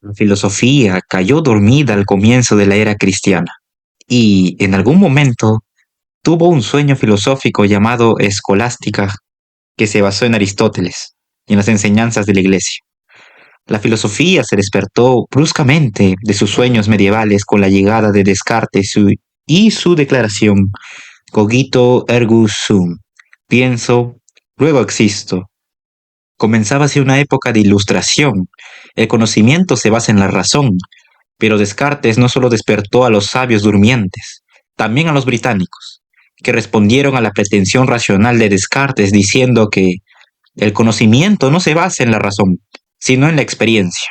La filosofía cayó dormida al comienzo de la era cristiana y en algún momento tuvo un sueño filosófico llamado escolástica que se basó en Aristóteles y en las enseñanzas de la Iglesia. La filosofía se despertó bruscamente de sus sueños medievales con la llegada de Descartes y su declaración cogito ergo sum, pienso, luego existo. Comenzaba así una época de ilustración. El conocimiento se basa en la razón, pero Descartes no solo despertó a los sabios durmientes, también a los británicos, que respondieron a la pretensión racional de Descartes diciendo que el conocimiento no se basa en la razón, sino en la experiencia.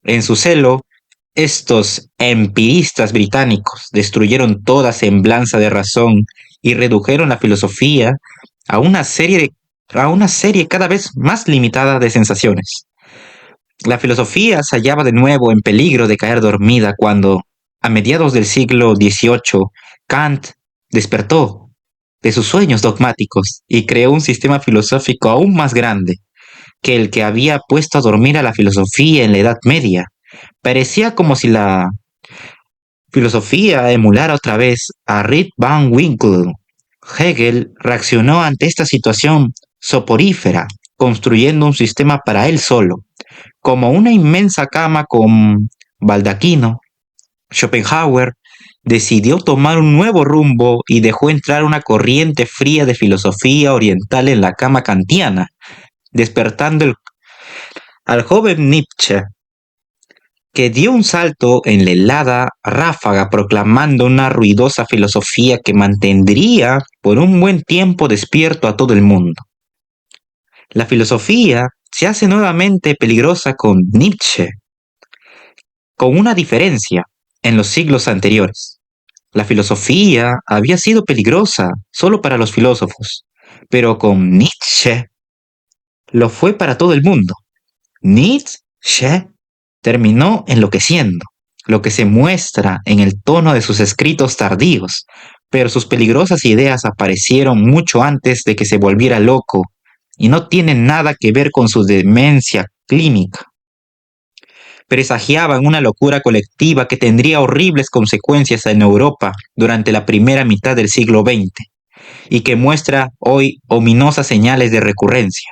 En su celo, estos empiristas británicos destruyeron toda semblanza de razón y redujeron la filosofía a una serie cada vez más limitada de sensaciones. La filosofía se hallaba de nuevo en peligro de caer dormida cuando, a mediados del siglo XVIII, Kant despertó de sus sueños dogmáticos y creó un sistema filosófico aún más grande que el que había puesto a dormir a la filosofía en la Edad Media. Parecía como si la filosofía emulara otra vez a Rip Van Winkle. Hegel reaccionó ante esta situación soporífera, construyendo un sistema para él solo, como una inmensa cama con baldaquino. Schopenhauer decidió tomar un nuevo rumbo y dejó entrar una corriente fría de filosofía oriental en la cama kantiana, despertando al joven Nietzsche, que dio un salto en la helada ráfaga proclamando una ruidosa filosofía que mantendría por un buen tiempo despierto a todo el mundo. La filosofía se hace nuevamente peligrosa con Nietzsche, con una diferencia en los siglos anteriores. La filosofía había sido peligrosa solo para los filósofos, pero con Nietzsche lo fue para todo el mundo. Nietzsche terminó enloqueciendo, lo que se muestra en el tono de sus escritos tardíos, pero sus peligrosas ideas aparecieron mucho antes de que se volviera loco y no tienen nada que ver con su demencia clínica. Presagiaban una locura colectiva que tendría horribles consecuencias en Europa durante la primera mitad del siglo XX y que muestra hoy ominosas señales de recurrencia.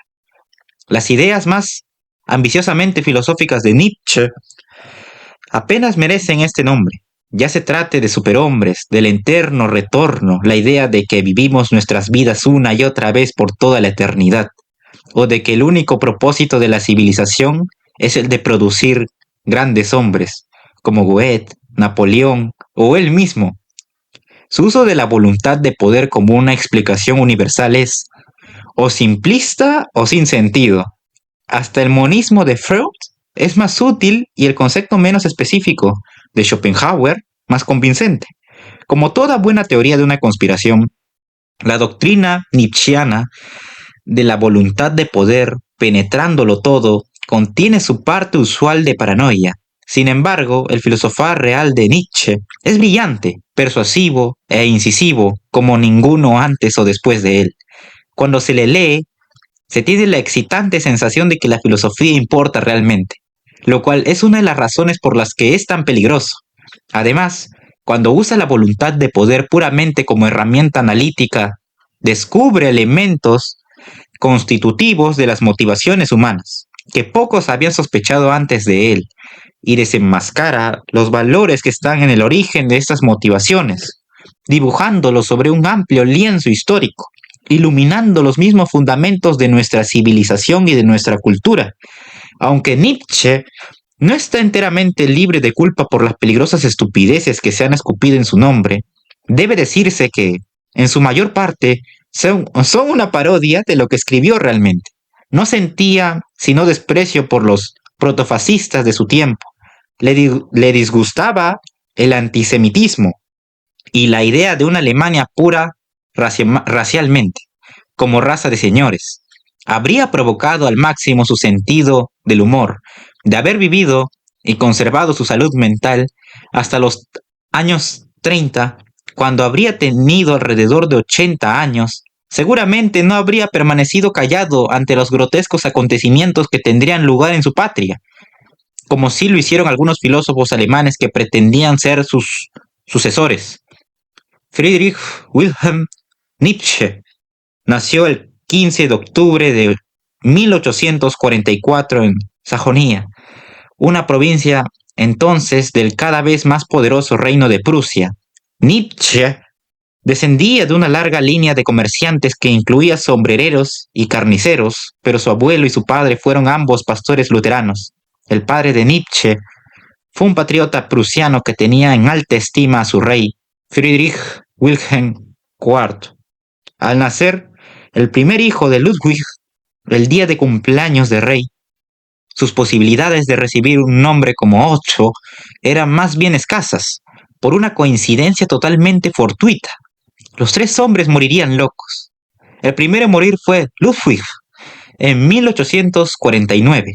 Las ideas más ambiciosamente filosóficas de Nietzsche apenas merecen este nombre. Ya se trate de superhombres, del eterno retorno, la idea de que vivimos nuestras vidas una y otra vez por toda la eternidad, o de que el único propósito de la civilización es el de producir grandes hombres, como Goethe, Napoleón o él mismo. Su uso de la voluntad de poder como una explicación universal es o simplista o sin sentido. Hasta el monismo de Freud es más útil y el concepto menos específico de Schopenhauer más convincente. Como toda buena teoría de una conspiración, la doctrina nietzscheana de la voluntad de poder penetrándolo todo contiene su parte usual de paranoia. Sin embargo, el filosofar real de Nietzsche es brillante, persuasivo e incisivo como ninguno antes o después de él. Cuando se le lee, se tiene la excitante sensación de que la filosofía importa realmente, lo cual es una de las razones por las que es tan peligroso. Además, cuando usa la voluntad de poder puramente como herramienta analítica, descubre elementos constitutivos de las motivaciones humanas, que pocos habían sospechado antes de él, y desenmascara los valores que están en el origen de estas motivaciones, dibujándolos sobre un amplio lienzo histórico, iluminando los mismos fundamentos de nuestra civilización y de nuestra cultura. Aunque Nietzsche no está enteramente libre de culpa por las peligrosas estupideces que se han escupido en su nombre, debe decirse que, en su mayor parte, son una parodia de lo que escribió realmente. No sentía sino desprecio por los protofascistas de su tiempo. Le disgustaba el antisemitismo y la idea de una Alemania pura racialmente, como raza de señores. Habría provocado al máximo su sentido del humor, de haber vivido y conservado su salud mental hasta los años 30, cuando habría tenido alrededor de 80 años, seguramente no habría permanecido callado ante los grotescos acontecimientos que tendrían lugar en su patria. como sí lo hicieron algunos filósofos alemanes que pretendían ser sus sucesores. Friedrich Wilhelm Nietzsche nació el 15 de octubre de 1844 en Sajonia, una provincia entonces del cada vez más poderoso reino de Prusia. Nietzsche descendía de una larga línea de comerciantes que incluía sombrereros y carniceros, pero su abuelo y su padre fueron ambos pastores luteranos. El padre de Nietzsche fue un patriota prusiano que tenía en alta estima a su rey, Friedrich Wilhelm IV. Al nacer, el primer hijo de Ludwig, el día de cumpleaños del rey, sus posibilidades de recibir un nombre como Otto eran más bien escasas, por una coincidencia totalmente fortuita. Los tres hombres morirían locos. El primero en morir fue Ludwig, en 1849.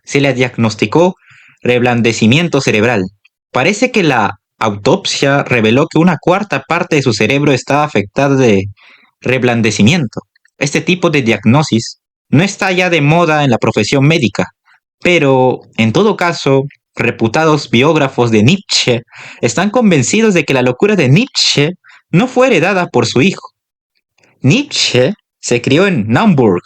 Se le diagnosticó reblandecimiento cerebral. Parece que la autopsia reveló que una cuarta parte de su cerebro estaba afectada de reblandecimiento. Este tipo de diagnosis no está ya de moda en la profesión médica, pero en todo caso, reputados biógrafos de Nietzsche están convencidos de que la locura de Nietzsche no fue heredada por su hijo. Nietzsche se crió en Naumburg,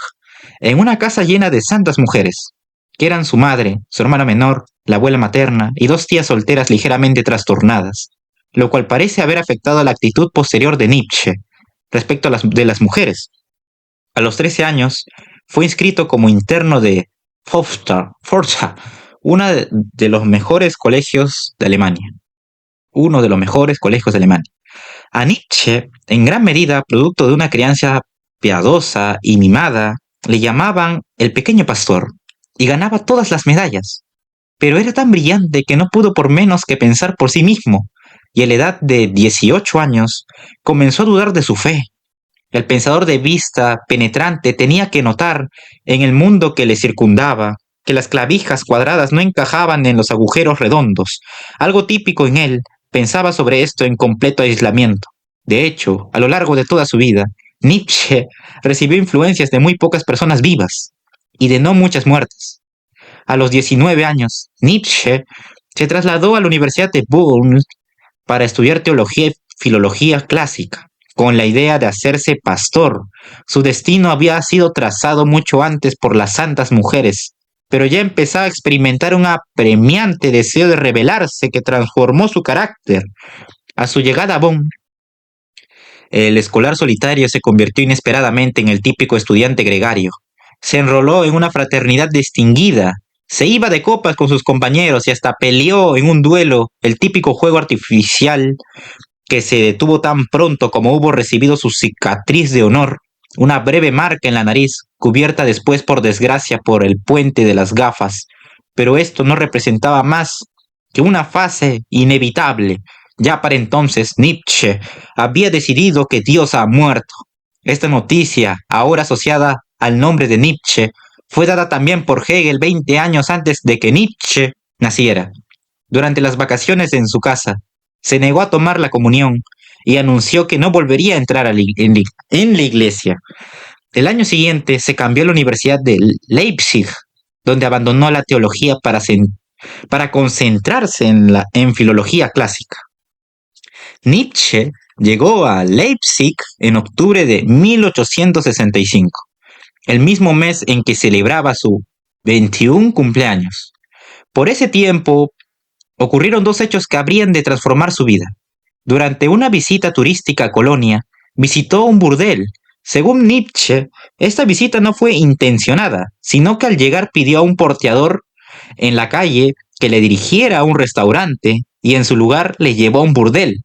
en una casa llena de santas mujeres, que eran su madre, su hermana menor, la abuela materna y dos tías solteras ligeramente trastornadas, lo cual parece haber afectado a la actitud posterior de Nietzsche respecto a las mujeres. A los 13 años, fue inscrito como interno de Forza, uno de los mejores colegios de Alemania. Uno de los mejores colegios de Alemania. A Nietzsche, en gran medida producto de una crianza piadosa y mimada, le llamaban el pequeño pastor, y ganaba todas las medallas. Pero era tan brillante que no pudo por menos que pensar por sí mismo, y a la edad de 18 años comenzó a dudar de su fe. El pensador de vista penetrante tenía que notar, en el mundo que le circundaba, que las clavijas cuadradas no encajaban en los agujeros redondos. Algo típico en él, pensaba sobre esto en completo aislamiento. De hecho, a lo largo de toda su vida, Nietzsche recibió influencias de muy pocas personas vivas y de no muchas muertes. A los 19 años, Nietzsche se trasladó a la Universidad de Bonn para estudiar teología y filología clásica, con la idea de hacerse pastor. Su destino había sido trazado mucho antes por las santas mujeres, pero ya empezaba a experimentar un apremiante deseo de rebelarse que transformó su carácter. A su llegada a Bonn, el escolar solitario se convirtió inesperadamente en el típico estudiante gregario. Se enroló en una fraternidad distinguida, se iba de copas con sus compañeros y hasta peleó en un duelo, el típico juego artificial que se detuvo tan pronto como hubo recibido su cicatriz de honor, una breve marca en la nariz, cubierta después por desgracia por el puente de las gafas. Pero esto no representaba más que una fase inevitable. Ya para entonces Nietzsche había decidido que Dios ha muerto. Esta noticia, ahora asociada al nombre de Nietzsche, fue dada también por Hegel 20 años antes de que Nietzsche naciera. Durante las vacaciones en su casa, se negó a tomar la comunión y anunció que no volvería a entrar en la iglesia. El año siguiente se cambió a la Universidad de Leipzig, donde abandonó la teología para concentrarse en filología clásica. Nietzsche llegó a Leipzig en octubre de 1865, el mismo mes en que celebraba su 21 cumpleaños. Por ese tiempo ocurrieron dos hechos que habrían de transformar su vida. Durante una visita turística a Colonia, visitó un burdel. Según Nietzsche, esta visita no fue intencionada, sino que al llegar pidió a un porteador en la calle que le dirigiera a un restaurante y en su lugar le llevó a un burdel.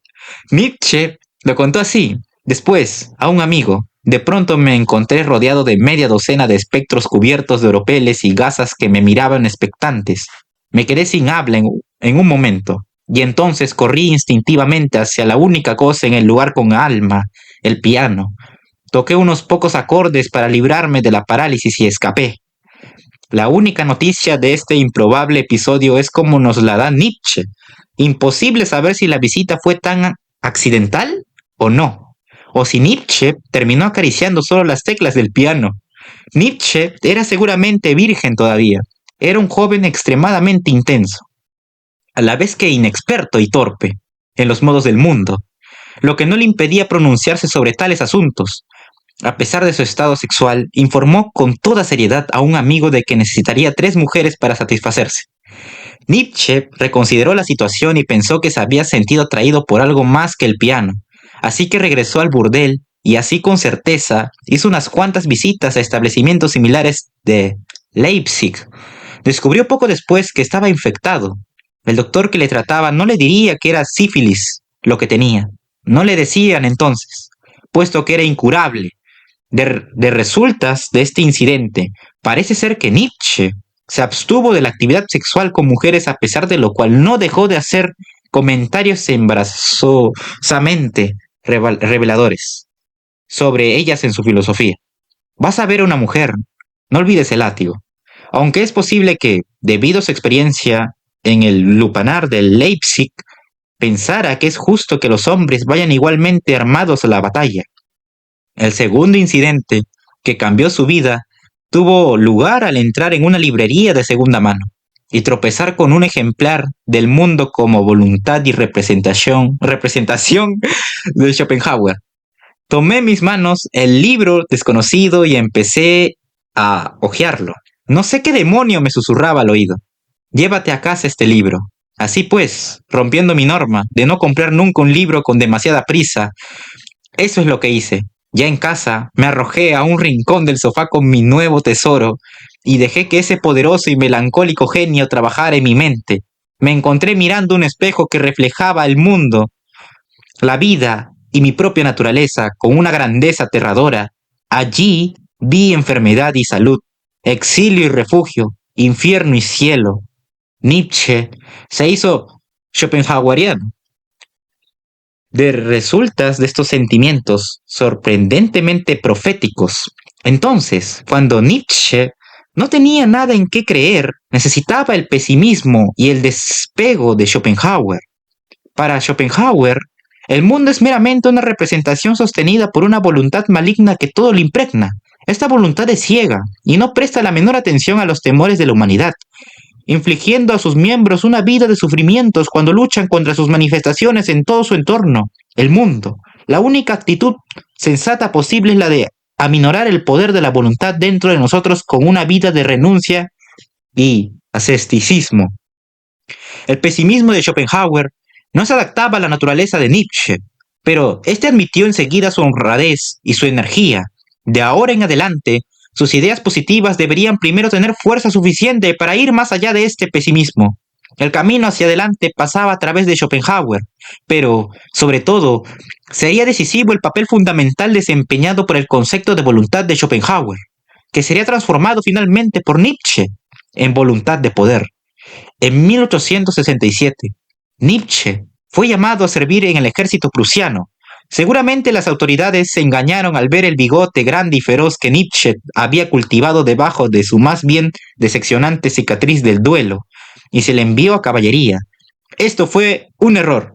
Nietzsche lo contó así. Después, a un amigo, de pronto me encontré rodeado de media docena de espectros cubiertos de oropeles y gasas que me miraban expectantes. Me quedé sin habla en un momento, y entonces corrí instintivamente hacia la única cosa en el lugar con alma, el piano. Toqué unos pocos acordes para librarme de la parálisis y escapé. La única noticia de este improbable episodio es como nos la da Nietzsche. Imposible saber si la visita fue tan accidental o no, o si Nietzsche terminó acariciando solo las teclas del piano. Nietzsche era seguramente virgen todavía, Era un joven extremadamente intenso, a la vez que inexperto y torpe en los modos del mundo, lo que no le impedía pronunciarse sobre tales asuntos. A pesar de su estado sexual, informó con toda seriedad a un amigo de que necesitaría 3 mujeres para satisfacerse. Nietzsche reconsideró la situación y pensó que se había sentido atraído por algo más que el piano, así que regresó al burdel y así con certeza hizo unas cuantas visitas a establecimientos similares de Leipzig. Descubrió poco después que estaba infectado. El doctor que le trataba no le diría que era sífilis lo que tenía. No le decían entonces, puesto que era incurable. De resultas de este incidente, parece ser que Nietzsche se abstuvo de la actividad sexual con mujeres, a pesar de lo cual no dejó de hacer comentarios embarazosamente reveladores sobre ellas en su filosofía. Vas a ver a una mujer, no olvides el látigo. Aunque es posible que, debido a su experiencia en el lupanar de Leipzig, pensara que es justo que los hombres vayan igualmente armados a la batalla. El segundo incidente que cambió su vida tuvo lugar al entrar en una librería de segunda mano y tropezar con un ejemplar del mundo como voluntad y representación de Schopenhauer. Tomé en mis manos el libro desconocido y empecé a hojearlo. No sé qué demonio me susurraba al oído. Llévate a casa este libro. Así pues, rompiendo mi norma de no comprar nunca un libro con demasiada prisa, eso es lo que hice. Ya en casa, me arrojé a un rincón del sofá con mi nuevo tesoro y dejé que ese poderoso y melancólico genio trabajara en mi mente. Me encontré mirando un espejo que reflejaba el mundo, la vida y mi propia naturaleza con una grandeza aterradora. Allí vi enfermedad y salud, exilio y refugio, infierno y cielo. Nietzsche se hizo schopenhaueriano. De resultas de estos sentimientos sorprendentemente proféticos. Entonces, cuando Nietzsche no tenía nada en qué creer, necesitaba el pesimismo y el despego de Schopenhauer. Para Schopenhauer, el mundo es meramente una representación sostenida por una voluntad maligna que todo lo impregna. Esta voluntad es ciega y no presta la menor atención a los temores de la humanidad, infligiendo a sus miembros una vida de sufrimientos cuando luchan contra sus manifestaciones en todo su entorno, el mundo. La única actitud sensata posible es la de aminorar el poder de la voluntad dentro de nosotros con una vida de renuncia y asceticismo. El pesimismo de Schopenhauer no se adaptaba a la naturaleza de Nietzsche, pero este admitió enseguida su honradez y su energía. De ahora en adelante, sus ideas positivas deberían primero tener fuerza suficiente para ir más allá de este pesimismo. El camino hacia adelante pasaba a través de Schopenhauer, pero, sobre todo, sería decisivo el papel fundamental desempeñado por el concepto de voluntad de Schopenhauer, que sería transformado finalmente por Nietzsche en voluntad de poder. En 1867, Nietzsche fue llamado a servir en el ejército prusiano. Seguramente las autoridades se engañaron al ver el bigote grande y feroz que Nietzsche había cultivado debajo de su más bien decepcionante cicatriz del duelo, y se le envió a caballería. Esto fue un error.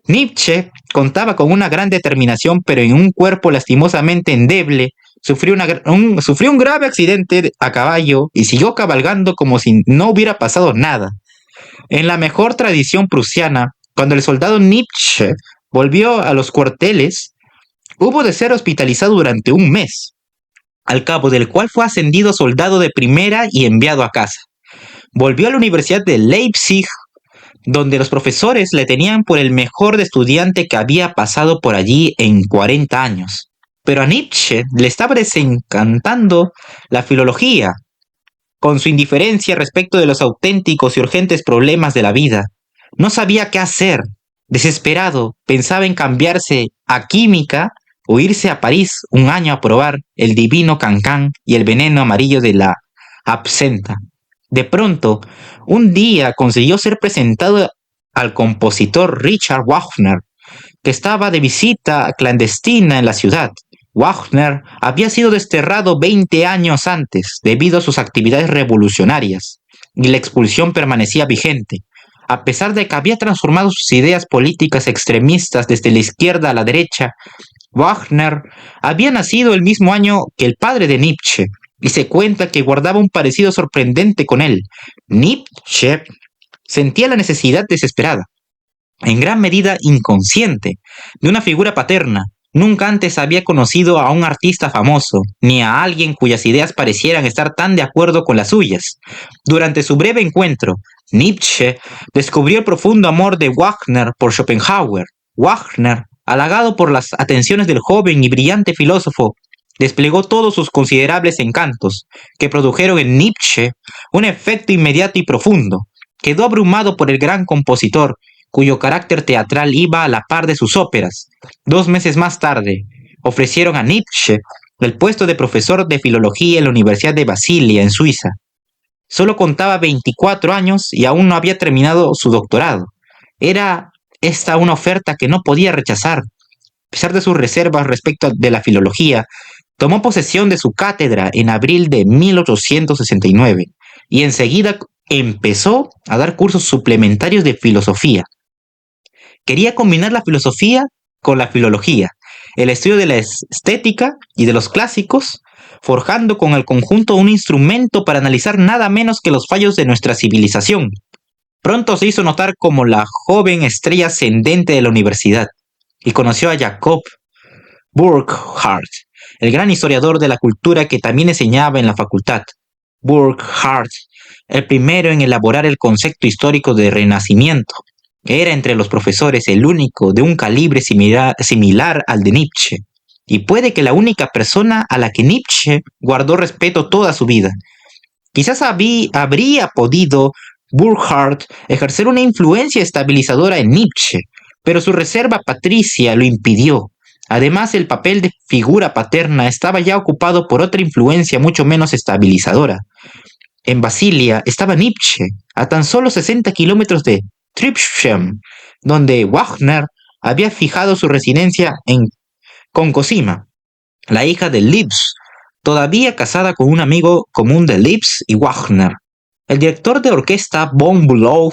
Nietzsche contaba con una gran determinación, pero en un cuerpo lastimosamente endeble. Sufrió un grave accidente a caballo y siguió cabalgando como si no hubiera pasado nada. En la mejor tradición prusiana, cuando el soldado Nietzsche volvió a los cuarteles, hubo de ser hospitalizado durante un mes, al cabo del cual fue ascendido a soldado de primera y enviado a casa. Volvió a la Universidad de Leipzig, donde los profesores le tenían por el mejor estudiante que había pasado por allí en 40 años. Pero a Nietzsche le estaba desencantando la filología, con su indiferencia respecto de los auténticos y urgentes problemas de la vida. No sabía qué hacer. Desesperado, pensaba en cambiarse a química o irse a París un año a probar el divino cancán y el veneno amarillo de la absenta. De pronto, un día consiguió ser presentado al compositor Richard Wagner, que estaba de visita clandestina en la ciudad. Wagner había sido desterrado 20 años antes debido a sus actividades revolucionarias, y la expulsión permanecía vigente. A pesar de que había transformado sus ideas políticas extremistas desde la izquierda a la derecha, Wagner había nacido el mismo año que el padre de Nietzsche, y se cuenta que guardaba un parecido sorprendente con él. Nietzsche sentía la necesidad desesperada, en gran medida inconsciente, de una figura paterna. Nunca antes había conocido a un artista famoso, ni a alguien cuyas ideas parecieran estar tan de acuerdo con las suyas. Durante su breve encuentro, Nietzsche descubrió el profundo amor de Wagner por Schopenhauer. Wagner, halagado por las atenciones del joven y brillante filósofo, desplegó todos sus considerables encantos, que produjeron en Nietzsche un efecto inmediato y profundo. Quedó abrumado por el gran compositor, cuyo carácter teatral iba a la par de sus óperas. 2 meses más tarde, ofrecieron a Nietzsche el puesto de profesor de filología en la Universidad de Basilia, en Suiza. Solo contaba 24 años y aún no había terminado su doctorado. Era esta una oferta que no podía rechazar. A pesar de sus reservas respecto de la filología, tomó posesión de su cátedra en abril de 1869 y enseguida empezó a dar cursos suplementarios de filosofía. Quería combinar la filosofía con la filología, el estudio de la estética y de los clásicos, forjando con el conjunto un instrumento para analizar nada menos que los fallos de nuestra civilización. Pronto se hizo notar como la joven estrella ascendente de la universidad y conoció a Jacob Burckhardt, el gran historiador de la cultura que también enseñaba en la facultad. Burckhardt, el primero en elaborar el concepto histórico de renacimiento, era entre los profesores el único de un calibre similar al de Nietzsche, y puede que la única persona a la que Nietzsche guardó respeto toda su vida. Quizás habría podido Burckhardt ejercer una influencia estabilizadora en Nietzsche, pero su reserva patricia lo impidió. Además, el papel de figura paterna estaba ya ocupado por otra influencia mucho menos estabilizadora. En Basilia estaba Nietzsche, a tan solo 60 kilómetros de Tripshem, donde Wagner había fijado su residencia con Cosima, la hija de Liszt, todavía casada con un amigo común de Liszt y Wagner. El director de orquesta von Bülow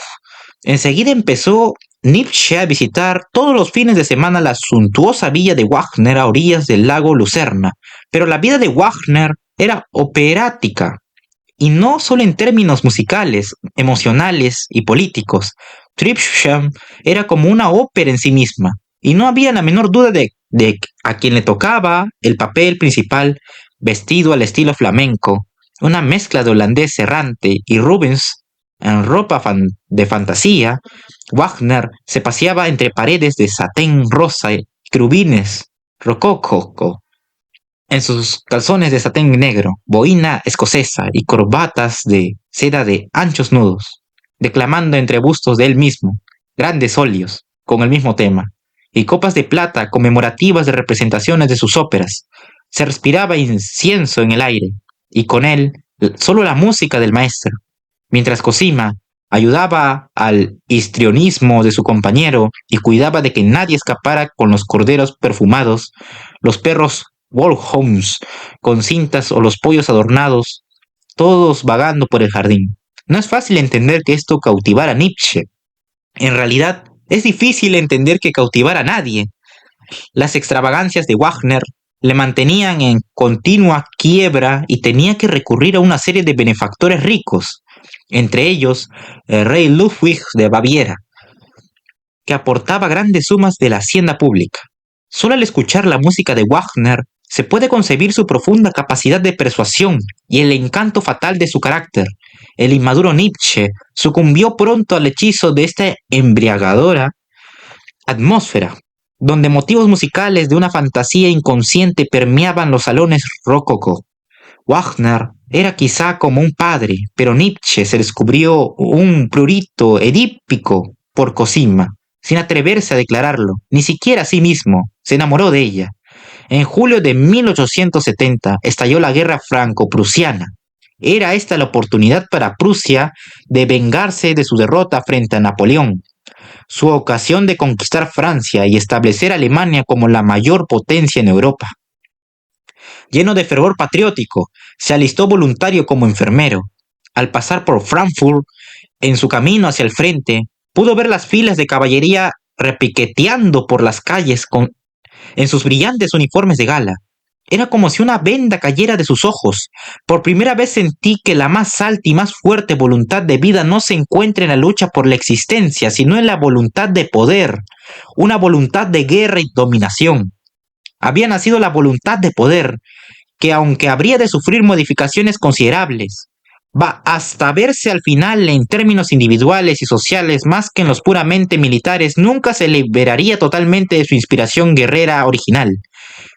enseguida empezó Nietzsche a visitar todos los fines de semana la suntuosa villa de Wagner a orillas del lago Lucerna, pero la vida de Wagner era operática, y no solo en términos musicales, emocionales y políticos. Tripshem era como una ópera en sí misma, y no había la menor duda de a quien le tocaba el papel principal, vestido al estilo flamenco, una mezcla de holandés errante y Rubens en ropa de fantasía. Wagner se paseaba entre paredes de satén rosa y querubines rococó, en sus calzones de satén negro, boina escocesa y corbatas de seda de anchos nudos, declamando entre bustos de él mismo, grandes óleos con el mismo tema, y copas de plata conmemorativas de representaciones de sus óperas. Se respiraba incienso en el aire, y con él solo la música del maestro, mientras Cosima ayudaba al histrionismo de su compañero y cuidaba de que nadie escapara con los corderos perfumados, los perros Wolfhounds con cintas o los pollos adornados, todos vagando por el jardín. No es fácil entender que esto cautivara a Nietzsche. En realidad, es difícil entender que cautivara a nadie. Las extravagancias de Wagner le mantenían en continua quiebra y tenía que recurrir a una serie de benefactores ricos, entre ellos el rey Ludwig de Baviera, que aportaba grandes sumas de la hacienda pública. Solo al escuchar la música de Wagner se puede concebir su profunda capacidad de persuasión y el encanto fatal de su carácter. El inmaduro Nietzsche sucumbió pronto al hechizo de esta embriagadora atmósfera, donde motivos musicales de una fantasía inconsciente permeaban los salones rococó. Wagner era quizá como un padre, pero Nietzsche se descubrió un prurito edípico por Cosima, sin atreverse a declararlo, ni siquiera a sí mismo. Se enamoró de ella. En julio de 1870 estalló la guerra franco-prusiana. Era esta la oportunidad para Prusia de vengarse de su derrota frente a Napoleón, su ocasión de conquistar Francia y establecer a Alemania como la mayor potencia en Europa. Lleno de fervor patriótico, se alistó voluntario como enfermero. Al pasar por Frankfurt, en su camino hacia el frente, pudo ver las filas de caballería repiqueteando por las calles en sus brillantes uniformes de gala. Era como si una venda cayera de sus ojos. Por primera vez sentí que la más alta y más fuerte voluntad de vida no se encuentra en la lucha por la existencia, sino en la voluntad de poder, una voluntad de guerra y dominación. Había nacido la voluntad de poder, que aunque habría de sufrir modificaciones considerables, va hasta verse al final en términos individuales y sociales más que en los puramente militares, nunca se liberaría totalmente de su inspiración guerrera original.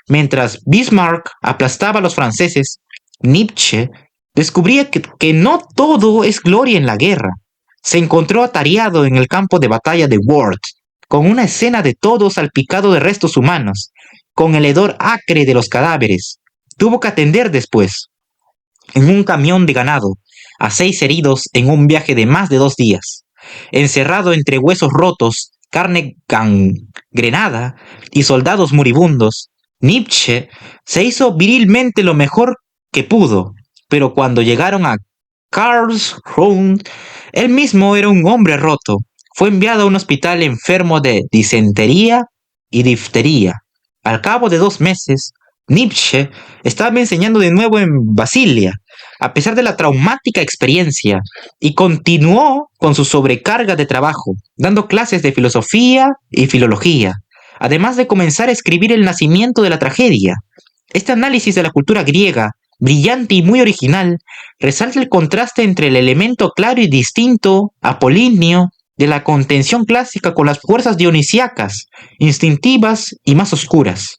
Mientras Bismarck aplastaba a los franceses, Nietzsche descubría que no todo es gloria en la guerra. Se encontró atareado en el campo de batalla de Worth, con una escena de todo salpicado de restos humanos, con el hedor acre de los cadáveres. Tuvo que atender después, en un camión de ganado, a 6 heridos en un viaje de más de 2 días. Encerrado entre huesos rotos, carne gangrenada y soldados moribundos, Nietzsche se hizo virilmente lo mejor que pudo, pero cuando llegaron a Karlsruhe, él mismo era un hombre roto. Fue enviado a un hospital enfermo de disentería y difteria. Al cabo de 2 meses, Nietzsche estaba enseñando de nuevo en Basilia, a pesar de la traumática experiencia, y continuó con su sobrecarga de trabajo, dando clases de filosofía y filología, además de comenzar a escribir el nacimiento de la tragedia. Este análisis de la cultura griega, brillante y muy original, resalta el contraste entre el elemento claro y distinto, apolíneo, de la contención clásica con las fuerzas dionisíacas, instintivas y más oscuras.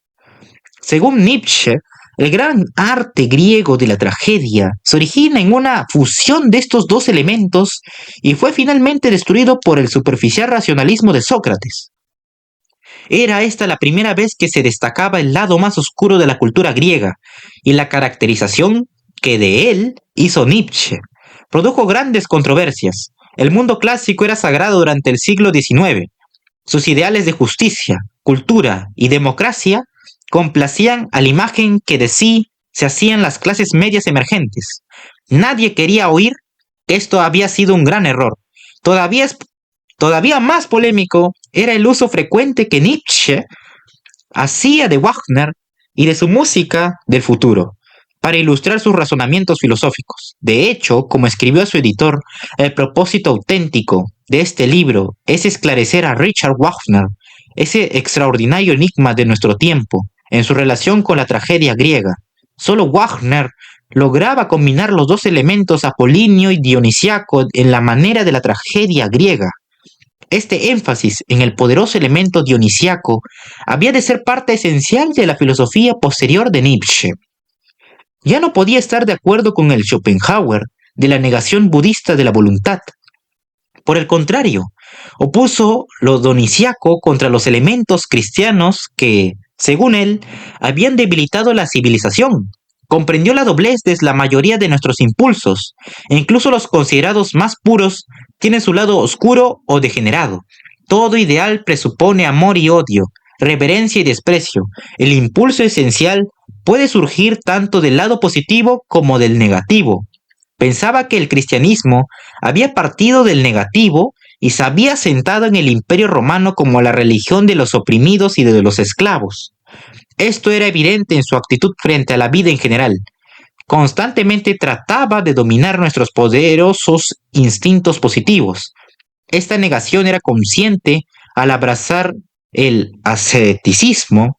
Según Nietzsche, el gran arte griego de la tragedia se origina en una fusión de estos dos elementos y fue finalmente destruido por el superficial racionalismo de Sócrates. Era esta la primera vez que se destacaba el lado más oscuro de la cultura griega, y la caracterización que de él hizo Nietzsche produjo grandes controversias. El mundo clásico era sagrado durante el siglo XIX. Sus ideales de justicia, cultura y democracia complacían a la imagen que de sí se hacían las clases medias emergentes. Nadie quería oír que esto había sido un gran error. Todavía más polémico era el uso frecuente que Nietzsche hacía de Wagner y de su música del futuro para ilustrar sus razonamientos filosóficos. De hecho, como escribió a su editor, el propósito auténtico de este libro es esclarecer a Richard Wagner, ese extraordinario enigma de nuestro tiempo, en su relación con la tragedia griega. Solo Wagner lograba combinar los dos elementos apolíneo y dionisíaco en la manera de la tragedia griega. Este énfasis en el poderoso elemento dionisíaco había de ser parte esencial de la filosofía posterior de Nietzsche. Ya no podía estar de acuerdo con el Schopenhauer de la negación budista de la voluntad. Por el contrario, opuso lo dionisíaco contra los elementos cristianos que, según él, habían debilitado la civilización. Comprendió la doblez de la mayoría de nuestros impulsos, e incluso los considerados más puros tienen su lado oscuro o degenerado. Todo ideal presupone amor y odio, reverencia y desprecio. El impulso esencial puede surgir tanto del lado positivo como del negativo. Pensaba que el cristianismo había partido del negativo y se había sentado en el Imperio Romano como la religión de los oprimidos y de los esclavos. Esto era evidente en su actitud frente a la vida en general. Constantemente trataba de dominar nuestros poderosos instintos positivos. Esta negación era consciente al abrazar el asceticismo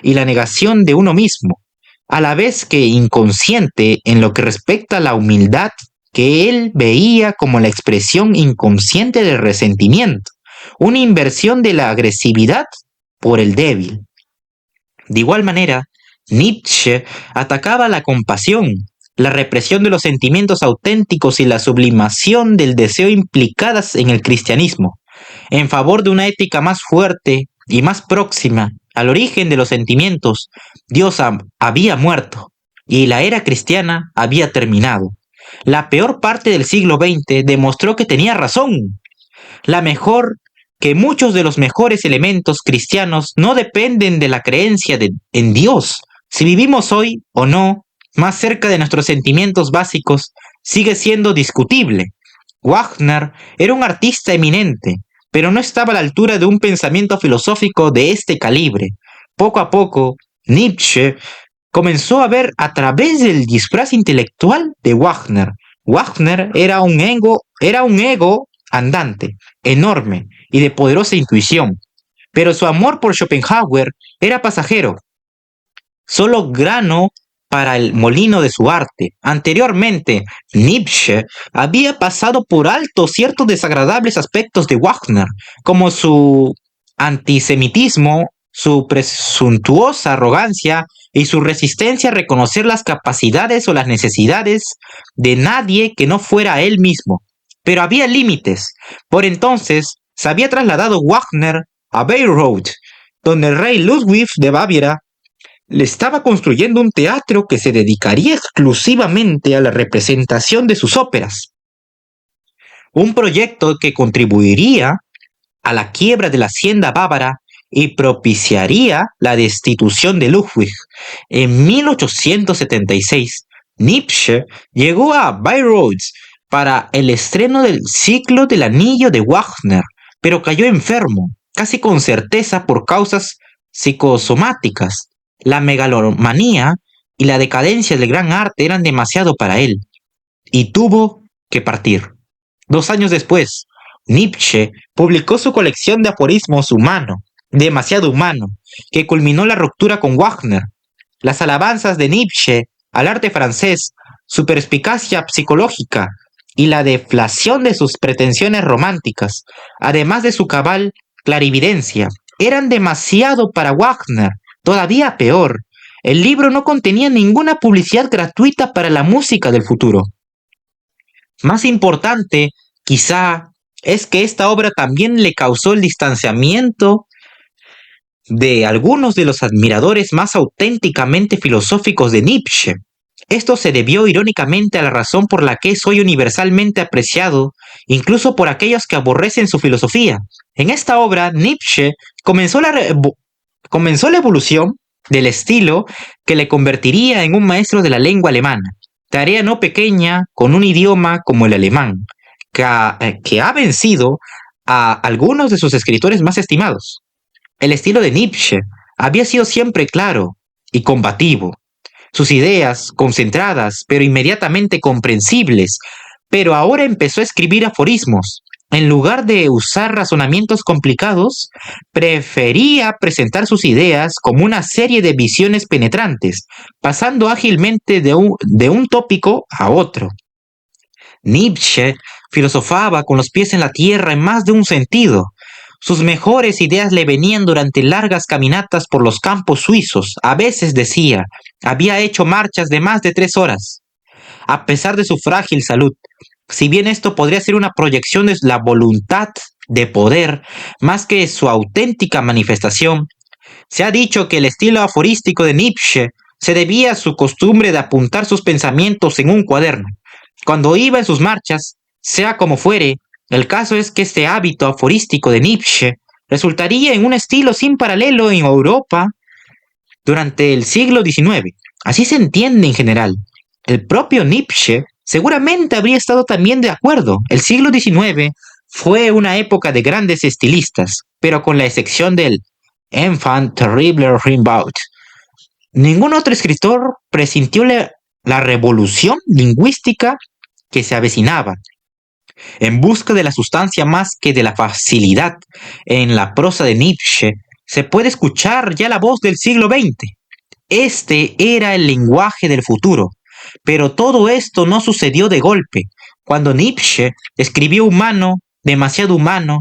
y la negación de uno mismo, a la vez que inconsciente en lo que respecta a la humildad que él veía como la expresión inconsciente del resentimiento, una inversión de la agresividad por el débil. De igual manera, Nietzsche atacaba la compasión, la represión de los sentimientos auténticos y la sublimación del deseo implicadas en el cristianismo, en favor de una ética más fuerte y más próxima al origen de los sentimientos. Dios había muerto y la era cristiana había terminado. La peor parte del siglo XX demostró que tenía razón. La mejor que muchos de los mejores elementos cristianos no dependen de la creencia en Dios. Si vivimos hoy o no más cerca de nuestros sentimientos básicos, sigue siendo discutible. Wagner era un artista eminente, pero no estaba a la altura de un pensamiento filosófico de este calibre. Poco a poco, Nietzsche comenzó a ver a través del disfraz intelectual de Wagner. Wagner era un ego andante, enorme y de poderosa intuición, pero su amor por Schopenhauer era pasajero, solo grano para el molino de su arte. Anteriormente, Nietzsche había pasado por alto ciertos desagradables aspectos de Wagner, como su antisemitismo, su presuntuosa arrogancia y su resistencia a reconocer las capacidades o las necesidades de nadie que no fuera él mismo. Pero había límites. Por entonces, se había trasladado Wagner a Bayreuth, donde el rey Ludwig de Baviera le estaba construyendo un teatro que se dedicaría exclusivamente a la representación de sus óperas. Un proyecto que contribuiría a la quiebra de la hacienda bávara y propiciaría la destitución de Ludwig. En 1876, Nietzsche llegó a Bayreuth para el estreno del ciclo del Anillo de Wagner, pero cayó enfermo, casi con certeza por causas psicosomáticas. La megalomanía y la decadencia del gran arte eran demasiado para él, y tuvo que partir. 2 años después, Nietzsche publicó su colección de aforismos humano, demasiado humano, que culminó la ruptura con Wagner. Las alabanzas de Nietzsche al arte francés, su perspicacia psicológica y la deflación de sus pretensiones románticas, además de su cabal clarividencia, eran demasiado para Wagner. Todavía peor, el libro no contenía ninguna publicidad gratuita para la música del futuro. Más importante, quizá, es que esta obra también le causó el distanciamiento de algunos de los admiradores más auténticamente filosóficos de Nietzsche. Esto se debió irónicamente a la razón por la que es hoy universalmente apreciado, incluso por aquellos que aborrecen su filosofía. En esta obra, Nietzsche comenzó la evolución del estilo que le convertiría en un maestro de la lengua alemana, tarea no pequeña con un idioma como el alemán, que ha vencido a algunos de sus escritores más estimados. El estilo de Nietzsche había sido siempre claro y combativo, sus ideas concentradas pero inmediatamente comprensibles, pero ahora empezó a escribir aforismos. En lugar de usar razonamientos complicados, prefería presentar sus ideas como una serie de visiones penetrantes, pasando ágilmente de un tópico a otro. Nietzsche filosofaba con los pies en la tierra en más de un sentido. Sus mejores ideas le venían durante largas caminatas por los campos suizos. A veces decía, había hecho marchas de más de 3 horas. A pesar de su frágil salud, si bien esto podría ser una proyección de la voluntad de poder más que su auténtica manifestación, se ha dicho que el estilo aforístico de Nietzsche se debía a su costumbre de apuntar sus pensamientos en un cuaderno. Cuando iba en sus marchas, sea como fuere, el caso es que este hábito aforístico de Nietzsche resultaría en un estilo sin paralelo en Europa durante el siglo XIX. Así se entiende en general. El propio Nietzsche seguramente habría estado también de acuerdo. El siglo XIX fue una época de grandes estilistas, pero con la excepción del Enfant terrible Rimbaud, ningún otro escritor presintió la revolución lingüística que se avecinaba. En busca de la sustancia más que de la facilidad, en la prosa de Nietzsche se puede escuchar ya la voz del siglo XX. Este era el lenguaje del futuro, pero todo esto no sucedió de golpe. Cuando Nietzsche escribió humano, demasiado humano,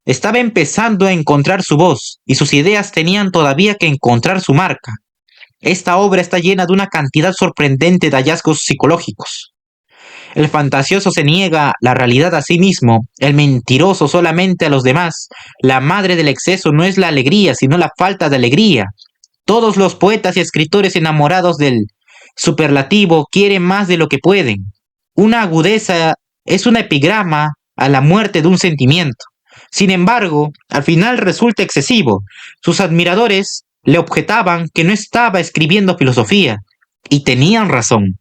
estaba empezando a encontrar su voz y sus ideas tenían todavía que encontrar su marca. Esta obra está llena de una cantidad sorprendente de hallazgos psicológicos. El fantasioso se niega la realidad a sí mismo, el mentiroso solamente a los demás. La madre del exceso no es la alegría, sino la falta de alegría. Todos los poetas y escritores enamorados del superlativo quieren más de lo que pueden. Una agudeza es un epigrama a la muerte de un sentimiento. Sin embargo, al final resulta excesivo. Sus admiradores le objetaban que no estaba escribiendo filosofía, y tenían razón.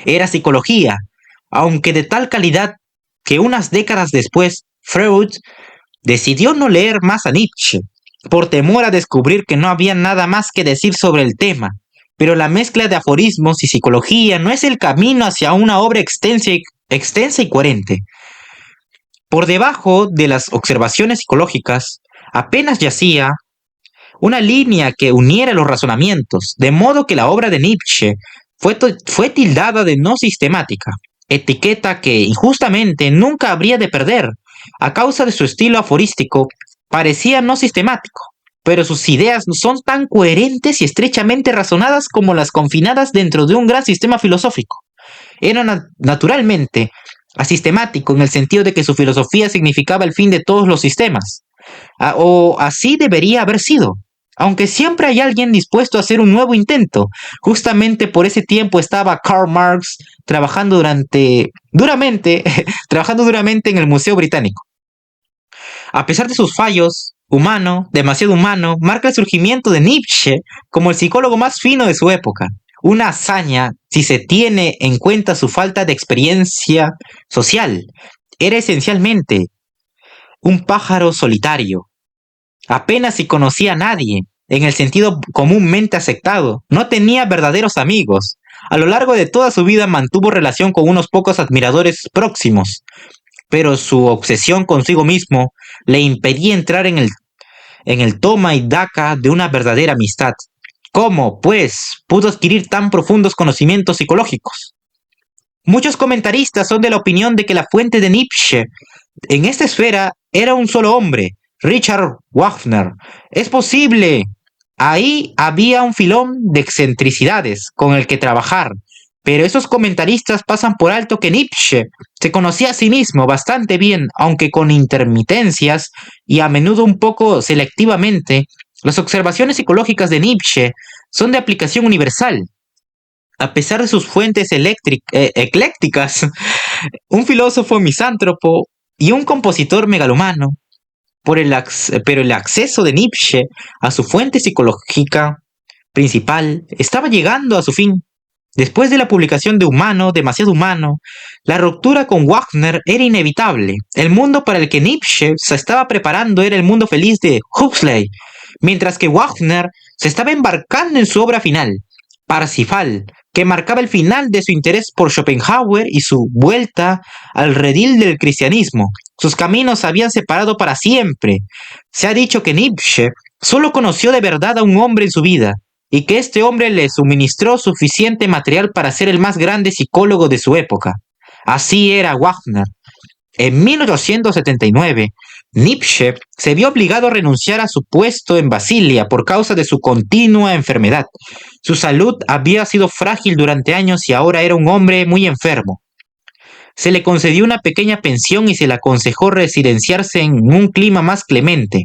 Era psicología, aunque de tal calidad que unas décadas después Freud decidió no leer más a Nietzsche, por temor a descubrir que no había nada más que decir sobre el tema. pero la mezcla de aforismos y psicología no es el camino hacia una obra extensa y coherente. Por debajo de las observaciones psicológicas, apenas yacía una línea que uniera los razonamientos, de modo que la obra de Nietzsche fue tildada de no sistemática, etiqueta que injustamente nunca habría de perder, a causa de su estilo aforístico, parecía no sistemático, pero sus ideas son tan coherentes y estrechamente razonadas como las confinadas dentro de un gran sistema filosófico. Era naturalmente asistemático en el sentido de que su filosofía significaba el fin de todos los sistemas, o así debería haber sido. Aunque siempre hay alguien dispuesto a hacer un nuevo intento. Justamente por ese tiempo estaba Karl Marx trabajando trabajando duramente en el Museo Británico. A pesar de sus fallos, demasiado humano, marca el surgimiento de Nietzsche como el psicólogo más fino de su época. Una hazaña si se tiene en cuenta su falta de experiencia social. Era esencialmente un pájaro solitario. Apenas si conocía a nadie, en el sentido comúnmente aceptado. No tenía verdaderos amigos. A lo largo de toda su vida mantuvo relación con unos pocos admiradores próximos, pero su obsesión consigo mismo le impedía entrar en el toma y daca de una verdadera amistad. ¿Cómo, pues, pudo adquirir tan profundos conocimientos psicológicos? Muchos comentaristas son de la opinión de que la fuente de Nietzsche en esta esfera era un solo hombre, Richard Wagner. Es posible. Ahí había un filón de excentricidades con el que trabajar, pero esos comentaristas pasan por alto que Nietzsche se conocía a sí mismo bastante bien, aunque con intermitencias y a menudo un poco selectivamente. Las observaciones psicológicas de Nietzsche son de aplicación universal. A pesar de sus fuentes eclécticas, un filósofo misántropo y un compositor megalomano, pero el acceso de Nietzsche a su fuente psicológica principal estaba llegando a su fin. Después de la publicación de Humano, demasiado humano, la ruptura con Wagner era inevitable. El mundo para el que Nietzsche se estaba preparando era el mundo feliz de Huxley, mientras que Wagner se estaba embarcando en su obra final, Parsifal, que marcaba el final de su interés por Schopenhauer y su vuelta al redil del cristianismo. Sus caminos se habían separado para siempre. Se ha dicho que Nietzsche solo conoció de verdad a un hombre en su vida, y que este hombre le suministró suficiente material para ser el más grande psicólogo de su época. Así era Wagner. En 1879, Nietzsche se vio obligado a renunciar a su puesto en Basilea por causa de su continua enfermedad. Su salud había sido frágil durante años y ahora era un hombre muy enfermo. Se le concedió una pequeña pensión y se le aconsejó residenciarse en un clima más clemente.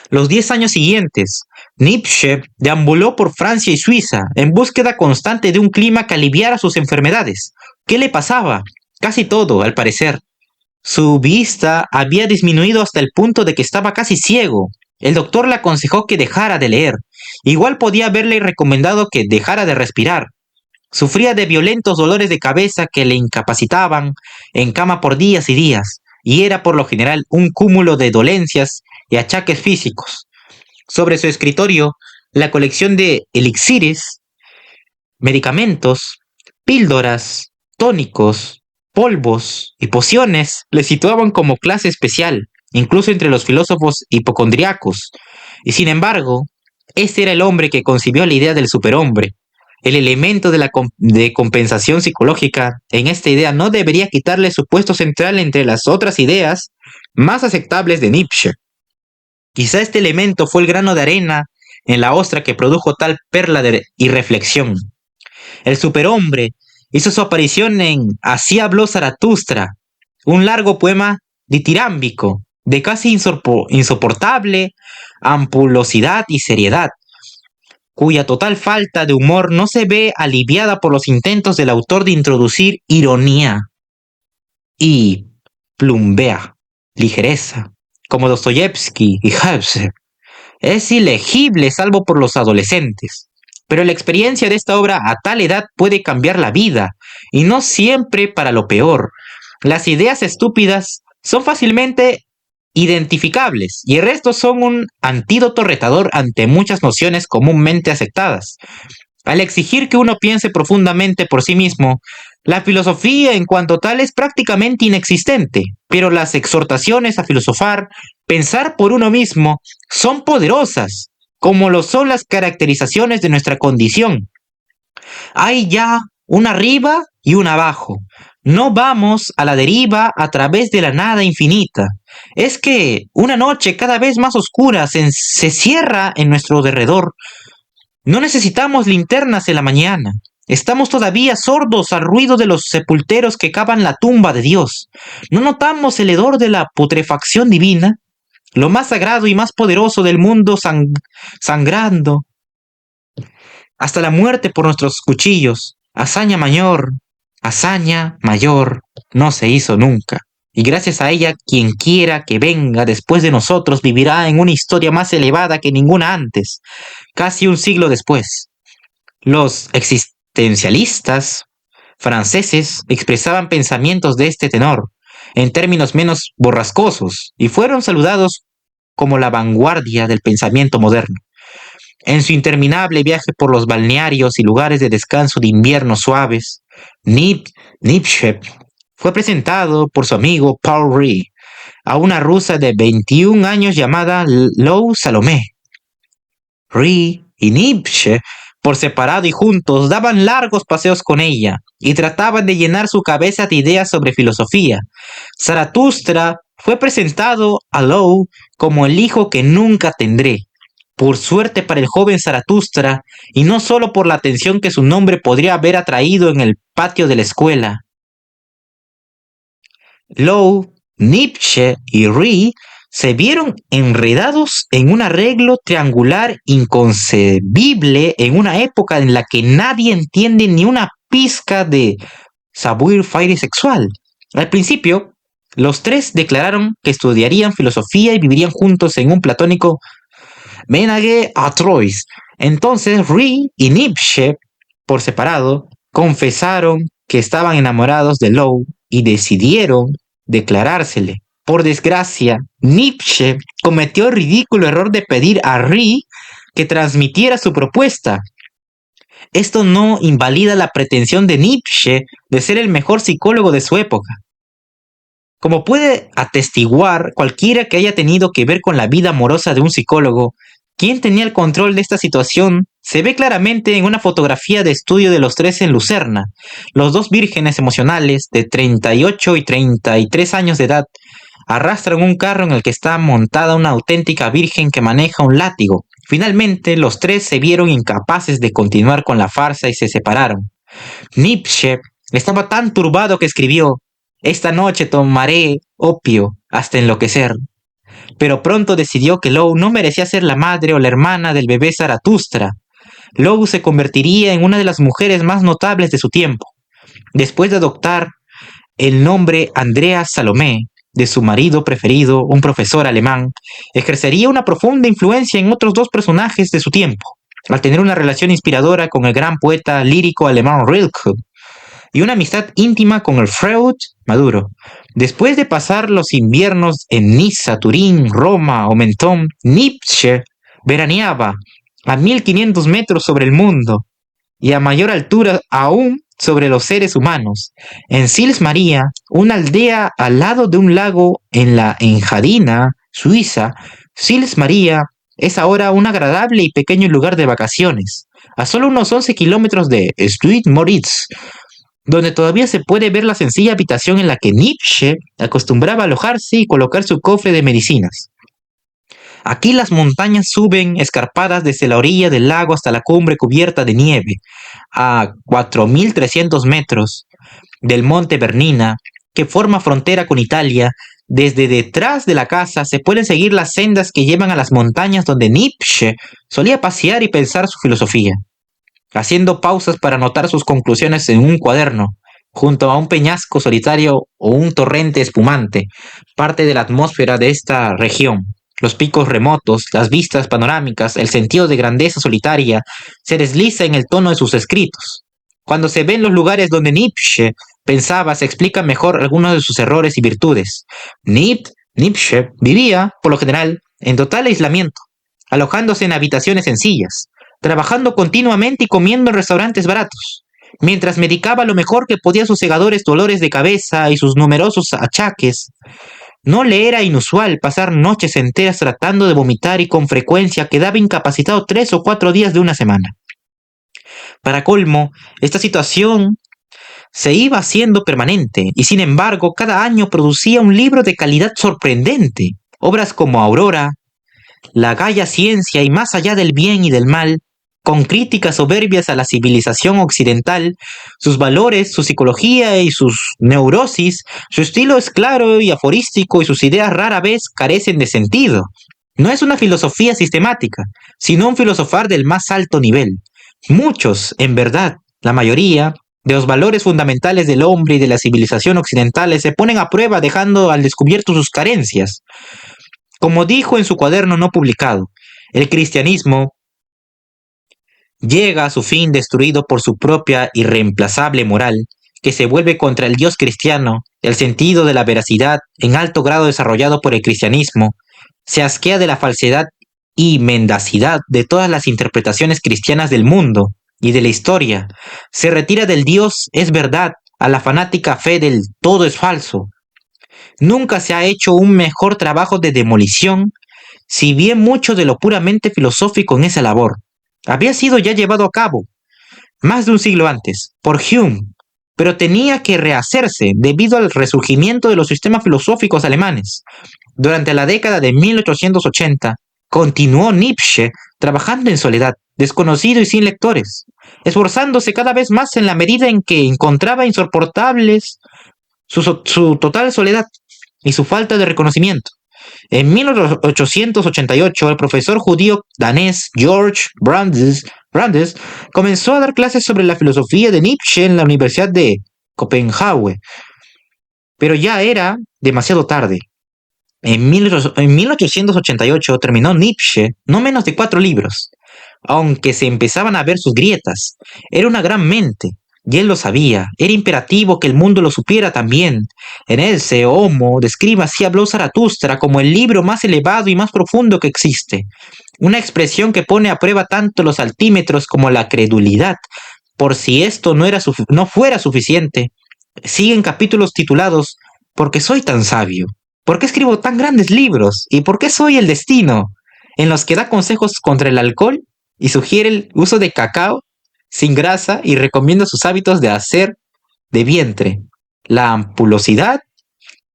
Los 10 años siguientes, Nietzsche deambuló por Francia y Suiza en búsqueda constante de un clima que aliviara sus enfermedades. ¿Qué le pasaba? Casi todo, al parecer. Su vista había disminuido hasta el punto de que estaba casi ciego. El doctor le aconsejó que dejara de leer. Igual podía haberle recomendado que dejara de respirar. Sufría de violentos dolores de cabeza que le incapacitaban en cama por días y días, y era por lo general un cúmulo de dolencias y achaques físicos. Sobre su escritorio, la colección de elixires, medicamentos, píldoras, tónicos, polvos y pociones le situaban como clase especial, incluso entre los filósofos hipocondriacos. Y sin embargo, este era el hombre que concibió la idea del superhombre. El elemento de compensación psicológica en esta idea no debería quitarle su puesto central entre las otras ideas más aceptables de Nietzsche. Quizá este elemento fue el grano de arena en la ostra que produjo tal perla de irreflexión. El superhombre hizo su aparición en Así habló Zaratustra, un largo poema ditirámbico, de casi insoportable ampulosidad y seriedad, cuya total falta de humor no se ve aliviada por los intentos del autor de introducir ironía y plumbea, ligereza, como Dostoyevsky y Hebser. Es ilegible salvo por los adolescentes. Pero la experiencia de esta obra a tal edad puede cambiar la vida, y no siempre para lo peor. Las ideas estúpidas son fácilmente identificables, y el resto son un antídoto retador ante muchas nociones comúnmente aceptadas. Al exigir que uno piense profundamente por sí mismo, la filosofía en cuanto tal es prácticamente inexistente, pero las exhortaciones a filosofar, pensar por uno mismo, son poderosas, como lo son las caracterizaciones de nuestra condición. Hay ya un arriba y un abajo. No vamos a la deriva a través de la nada infinita. Es que una noche cada vez más oscura se cierra en nuestro derredor. No necesitamos linternas en la mañana. Estamos todavía sordos al ruido de los sepulteros que cavan la tumba de Dios. No notamos el hedor de la putrefacción divina, lo más sagrado y más poderoso del mundo sangrando hasta la muerte por nuestros cuchillos. Hazaña mayor, no se hizo nunca. Y gracias a ella, quien quiera que venga después de nosotros vivirá en una historia más elevada que ninguna antes, casi un siglo después. Los existencialistas franceses expresaban pensamientos de este tenor, en términos menos borrascosos, y fueron saludados como la vanguardia del pensamiento moderno. En su interminable viaje por los balnearios y lugares de descanso de invierno suaves, Nietzsche fue presentado por su amigo Paul Ree a una rusa de 21 años llamada Lou Salomé. Ree y Nietzsche, por separado y juntos, daban largos paseos con ella y trataban de llenar su cabeza de ideas sobre filosofía. Zaratustra fue presentado a Lou como el hijo que nunca tendré. Por suerte para el joven Zaratustra, y no solo por la atención que su nombre podría haber atraído en el patio de la escuela. Lou, Nietzsche y Ree se vieron enredados en un arreglo triangular inconcebible en una época en la que nadie entiende ni una pizca de savoir-faire sexual. Al principio, los tres declararon que estudiarían filosofía y vivirían juntos en un platónico Ménage à trois. Entonces Ree y Nietzsche, por separado, confesaron que estaban enamorados de Lou y decidieron declarársele. Por desgracia, Nietzsche cometió el ridículo error de pedir a Ree que transmitiera su propuesta. Esto no invalida la pretensión de Nietzsche de ser el mejor psicólogo de su época. Como puede atestiguar cualquiera que haya tenido que ver con la vida amorosa de un psicólogo, quien tenía el control de esta situación se ve claramente en una fotografía de estudio de los tres en Lucerna. Los dos vírgenes emocionales de 38 y 33 años de edad arrastran un carro en el que está montada una auténtica virgen que maneja un látigo. Finalmente, los tres se vieron incapaces de continuar con la farsa y se separaron. Nietzsche estaba tan turbado que escribió: «Esta noche tomaré opio hasta enloquecer». Pero pronto decidió que Lou no merecía ser la madre o la hermana del bebé Zaratustra. Lou se convertiría en una de las mujeres más notables de su tiempo. Después de adoptar el nombre Andrea Salomé de su marido preferido, un profesor alemán, ejercería una profunda influencia en otros dos personajes de su tiempo, al tener una relación inspiradora con el gran poeta lírico alemán Rilke y una amistad íntima con el Freud maduro. Después de pasar los inviernos en Niza, Turín, Roma o Mentón, Nietzsche veraneaba a 1500 metros sobre el mundo y a mayor altura aún sobre los seres humanos, en Sils Maria, una aldea al lado de un lago en la Engadina, Suiza. Sils Maria es ahora un agradable y pequeño lugar de vacaciones, a solo unos 11 kilómetros de Stade Moritz, donde todavía se puede ver la sencilla habitación en la que Nietzsche acostumbraba a alojarse y colocar su cofre de medicinas. Aquí las montañas suben escarpadas desde la orilla del lago hasta la cumbre cubierta de nieve, a 4.300 metros del monte Bernina, que forma frontera con Italia. Desde detrás de la casa se pueden seguir las sendas que llevan a las montañas donde Nietzsche solía pasear y pensar su filosofía, haciendo pausas para anotar sus conclusiones en un cuaderno, junto a un peñasco solitario o un torrente espumante, parte de la atmósfera de esta región. Los picos remotos, las vistas panorámicas, el sentido de grandeza solitaria se desliza en el tono de sus escritos. Cuando se ven los lugares donde Nietzsche pensaba, se explican mejor algunos de sus errores y virtudes. Nietzsche vivía, por lo general, en total aislamiento, alojándose en habitaciones sencillas, trabajando continuamente y comiendo en restaurantes baratos, mientras medicaba lo mejor que podía sus cegadores dolores de cabeza y sus numerosos achaques. No le era inusual pasar noches enteras tratando de vomitar y con frecuencia quedaba incapacitado 3 o 4 días de una semana. Para colmo, esta situación se iba haciendo permanente y sin embargo cada año producía un libro de calidad sorprendente. Obras como Aurora, La Gaia Ciencia y Más allá del bien y del mal, con críticas soberbias a la civilización occidental, sus valores, su psicología y sus neurosis, su estilo es claro y aforístico y sus ideas rara vez carecen de sentido. No es una filosofía sistemática, sino un filosofar del más alto nivel. Muchos, en verdad, la mayoría, de los valores fundamentales del hombre y de la civilización occidentales se ponen a prueba dejando al descubierto sus carencias. Como dijo en su cuaderno no publicado, el cristianismo llega a su fin destruido por su propia irreemplazable moral, que se vuelve contra el Dios cristiano, el sentido de la veracidad, en alto grado desarrollado por el cristianismo, se asquea de la falsedad y mendacidad de todas las interpretaciones cristianas del mundo y de la historia, se retira del Dios es verdad a la fanática fe del todo es falso. Nunca se ha hecho un mejor trabajo de demolición, si bien mucho de lo puramente filosófico en esa labor había sido ya llevado a cabo, más de un siglo antes, por Hume, pero tenía que rehacerse debido al resurgimiento de los sistemas filosóficos alemanes. Durante la década de 1880, continuó Nietzsche trabajando en soledad, desconocido y sin lectores, esforzándose cada vez más en la medida en que encontraba insoportables su total soledad y su falta de reconocimiento. En 1888, el profesor judío danés George Brandes comenzó a dar clases sobre la filosofía de Nietzsche en la Universidad de Copenhague, pero ya era demasiado tarde. En 1888 terminó Nietzsche no menos de 4 libros, aunque se empezaban a ver sus grietas. Era una gran mente, y él lo sabía. Era imperativo que el mundo lo supiera también. En ese Homo describe así habló Zaratustra como el libro más elevado y más profundo que existe. Una expresión que pone a prueba tanto los altímetros como la credulidad. Por si esto no fuera suficiente, siguen capítulos titulados ¿Por qué soy tan sabio? ¿Por qué escribo tan grandes libros? ¿Y por qué soy el destino? En los que da consejos contra el alcohol y sugiere el uso de cacao sin grasa y recomienda sus hábitos de hacer de vientre. La ampulosidad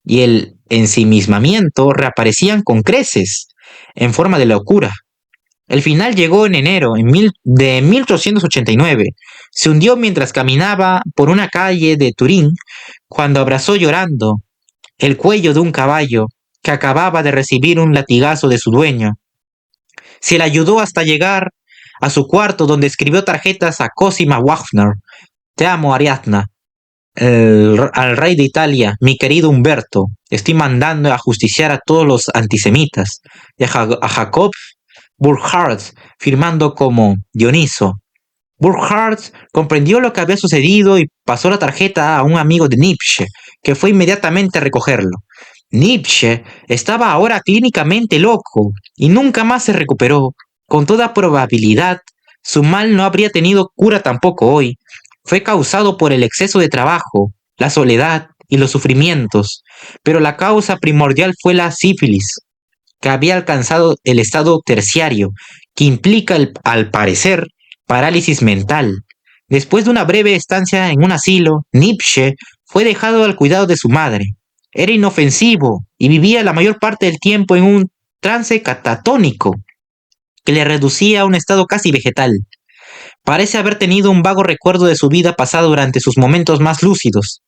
y el ensimismamiento reaparecían con creces, en forma de locura. El final llegó en enero de 1889. Se hundió mientras caminaba por una calle de Turín, cuando abrazó llorando el cuello de un caballo que acababa de recibir un latigazo de su dueño. Se le ayudó hasta llegar a su cuarto, donde escribió tarjetas a Cosima Wagner. Te amo, Ariadna. Al rey de Italia, mi querido Humberto, estoy mandando a justiciar a todos los antisemitas. Y a Jacob Burckhardt, firmando como Dioniso. Burckhardt comprendió lo que había sucedido y pasó la tarjeta a un amigo de Nietzsche, que fue inmediatamente a recogerlo. Nietzsche estaba ahora clínicamente loco y nunca más se recuperó. Con toda probabilidad, su mal no habría tenido cura tampoco hoy. Fue causado por el exceso de trabajo, la soledad y los sufrimientos, pero la causa primordial fue la sífilis, que había alcanzado el estado terciario, que implica, al parecer, parálisis mental. Después de una breve estancia en un asilo, Nietzsche fue dejado al cuidado de su madre. Era inofensivo y vivía la mayor parte del tiempo en un trance catatónico que le reducía a un estado casi vegetal. Parece haber tenido un vago recuerdo de su vida pasada durante sus momentos más lúcidos.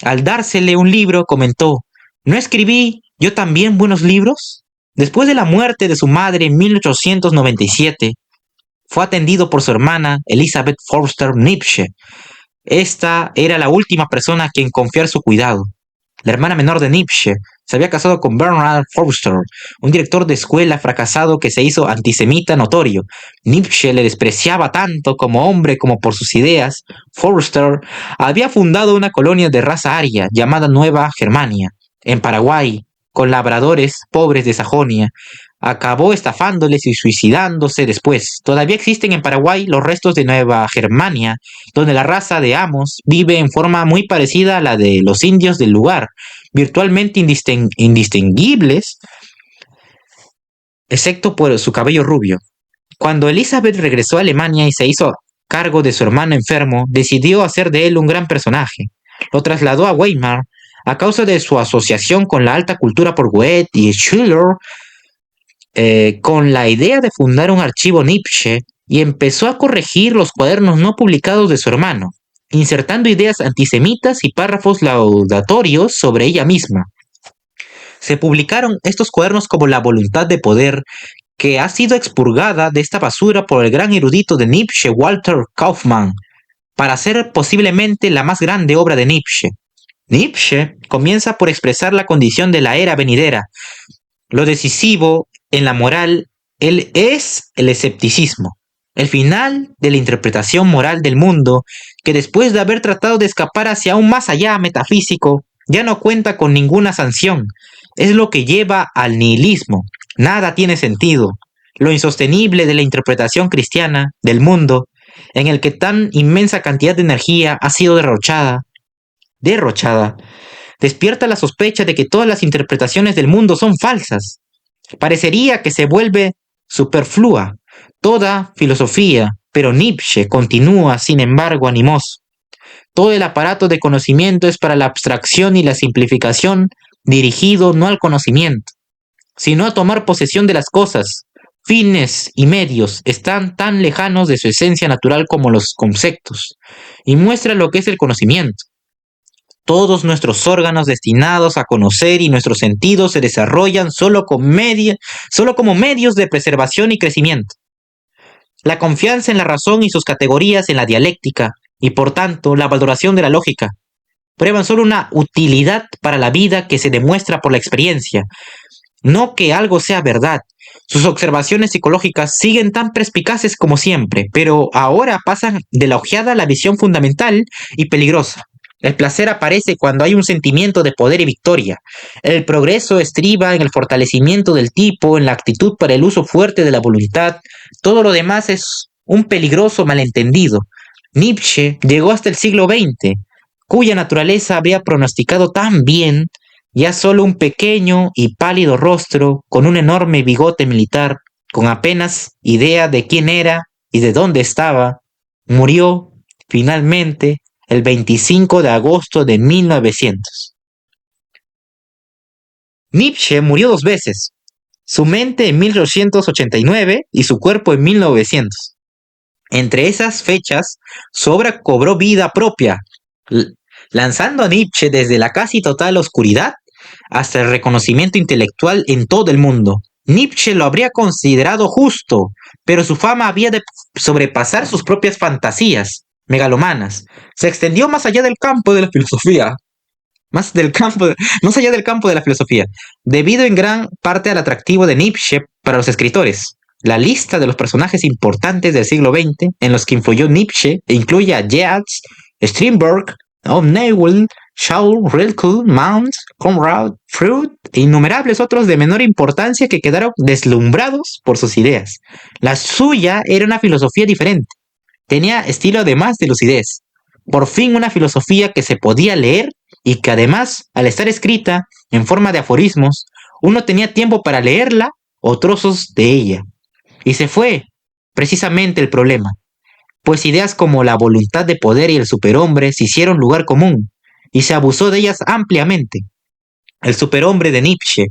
Al dársele un libro, comentó: ¿no escribí yo también buenos libros? Después de la muerte de su madre en 1897, fue atendido por su hermana Elizabeth Forster Nietzsche. Esta era la última persona a quien confiar su cuidado. La hermana menor de Nietzsche se había casado con Bernard Forster, un director de escuela fracasado que se hizo antisemita notorio. Nietzsche le despreciaba tanto como hombre como por sus ideas. Forster había fundado una colonia de raza aria llamada Nueva Germania, en Paraguay, con labradores pobres de Sajonia. Acabó estafándoles y suicidándose después. Todavía existen en Paraguay los restos de Nueva Germania, donde la raza de amos vive en forma muy parecida a la de los indios del lugar, virtualmente indistinguibles, excepto por su cabello rubio. Cuando Elizabeth regresó a Alemania y se hizo cargo de su hermano enfermo, decidió hacer de él un gran personaje. Lo trasladó a Weimar a causa de su asociación con la alta cultura por Goethe y Schiller, con la idea de fundar un archivo Nietzsche, y empezó a corregir los cuadernos no publicados de su hermano, insertando ideas antisemitas y párrafos laudatorios sobre ella misma. Se publicaron estos cuadernos como La voluntad de poder, que ha sido expurgada de esta basura por el gran erudito de Nietzsche, Walter Kaufmann, para ser posiblemente la más grande obra de Nietzsche. Nietzsche comienza por expresar la condición de la era venidera. Lo decisivo en la moral es el escepticismo, el final de la interpretación moral del mundo, que después de haber tratado de escapar hacia aún más allá metafísico, ya no cuenta con ninguna sanción. Es lo que lleva al nihilismo. Nada tiene sentido. Lo insostenible de la interpretación cristiana del mundo, en el que tan inmensa cantidad de energía ha sido derrochada, despierta la sospecha de que todas las interpretaciones del mundo son falsas. Parecería que se vuelve superflua toda filosofía, pero Nietzsche continúa, sin embargo, animoso. Todo el aparato de conocimiento es para la abstracción y la simplificación, dirigido no al conocimiento, sino a tomar posesión de las cosas. Fines y medios están tan lejanos de su esencia natural como los conceptos, y muestra lo que es el conocimiento. Todos nuestros órganos destinados a conocer y nuestros sentidos se desarrollan solo como medios de preservación y crecimiento. La confianza en la razón y sus categorías en la dialéctica, y por tanto la valoración de la lógica, prueban solo una utilidad para la vida que se demuestra por la experiencia, no que algo sea verdad. Sus observaciones psicológicas siguen tan perspicaces como siempre, pero ahora pasan de la ojeada a la visión fundamental y peligrosa. El placer aparece cuando hay un sentimiento de poder y victoria. El progreso estriba en el fortalecimiento del tipo, en la actitud para el uso fuerte de la voluntad. Todo lo demás es un peligroso malentendido. Nietzsche llegó hasta el siglo XX, cuya naturaleza había pronosticado tan bien. Ya solo un pequeño y pálido rostro, con un enorme bigote militar, con apenas idea de quién era y de dónde estaba, murió finalmente el 25 de agosto de 1900. Nietzsche murió 2 veces, su mente en 1889 y su cuerpo en 1900. Entre esas fechas, su obra cobró vida propia, lanzando a Nietzsche desde la casi total oscuridad hasta el reconocimiento intelectual en todo el mundo. Nietzsche lo habría considerado justo, pero su fama había de sobrepasar sus propias fantasías megalomanas. Se extendió más allá del campo de la filosofía. Más allá del campo de la filosofía, debido en gran parte al atractivo de Nietzsche para los escritores. La lista de los personajes importantes del siglo XX en los que influyó Nietzsche incluye a Yeats, Strindberg, Newell, Shaw, Rilke, Mount, Conrad, Freud e innumerables otros de menor importancia que quedaron deslumbrados por sus ideas. La suya era una filosofía diferente. Tenía estilo además de lucidez. Por fin una filosofía que se podía leer y que además, al estar escrita en forma de aforismos, uno tenía tiempo para leerla o trozos de ella. Y se fue precisamente el problema, pues ideas como la voluntad de poder y el superhombre se hicieron lugar común, y se abusó de ellas ampliamente. El superhombre de Nietzsche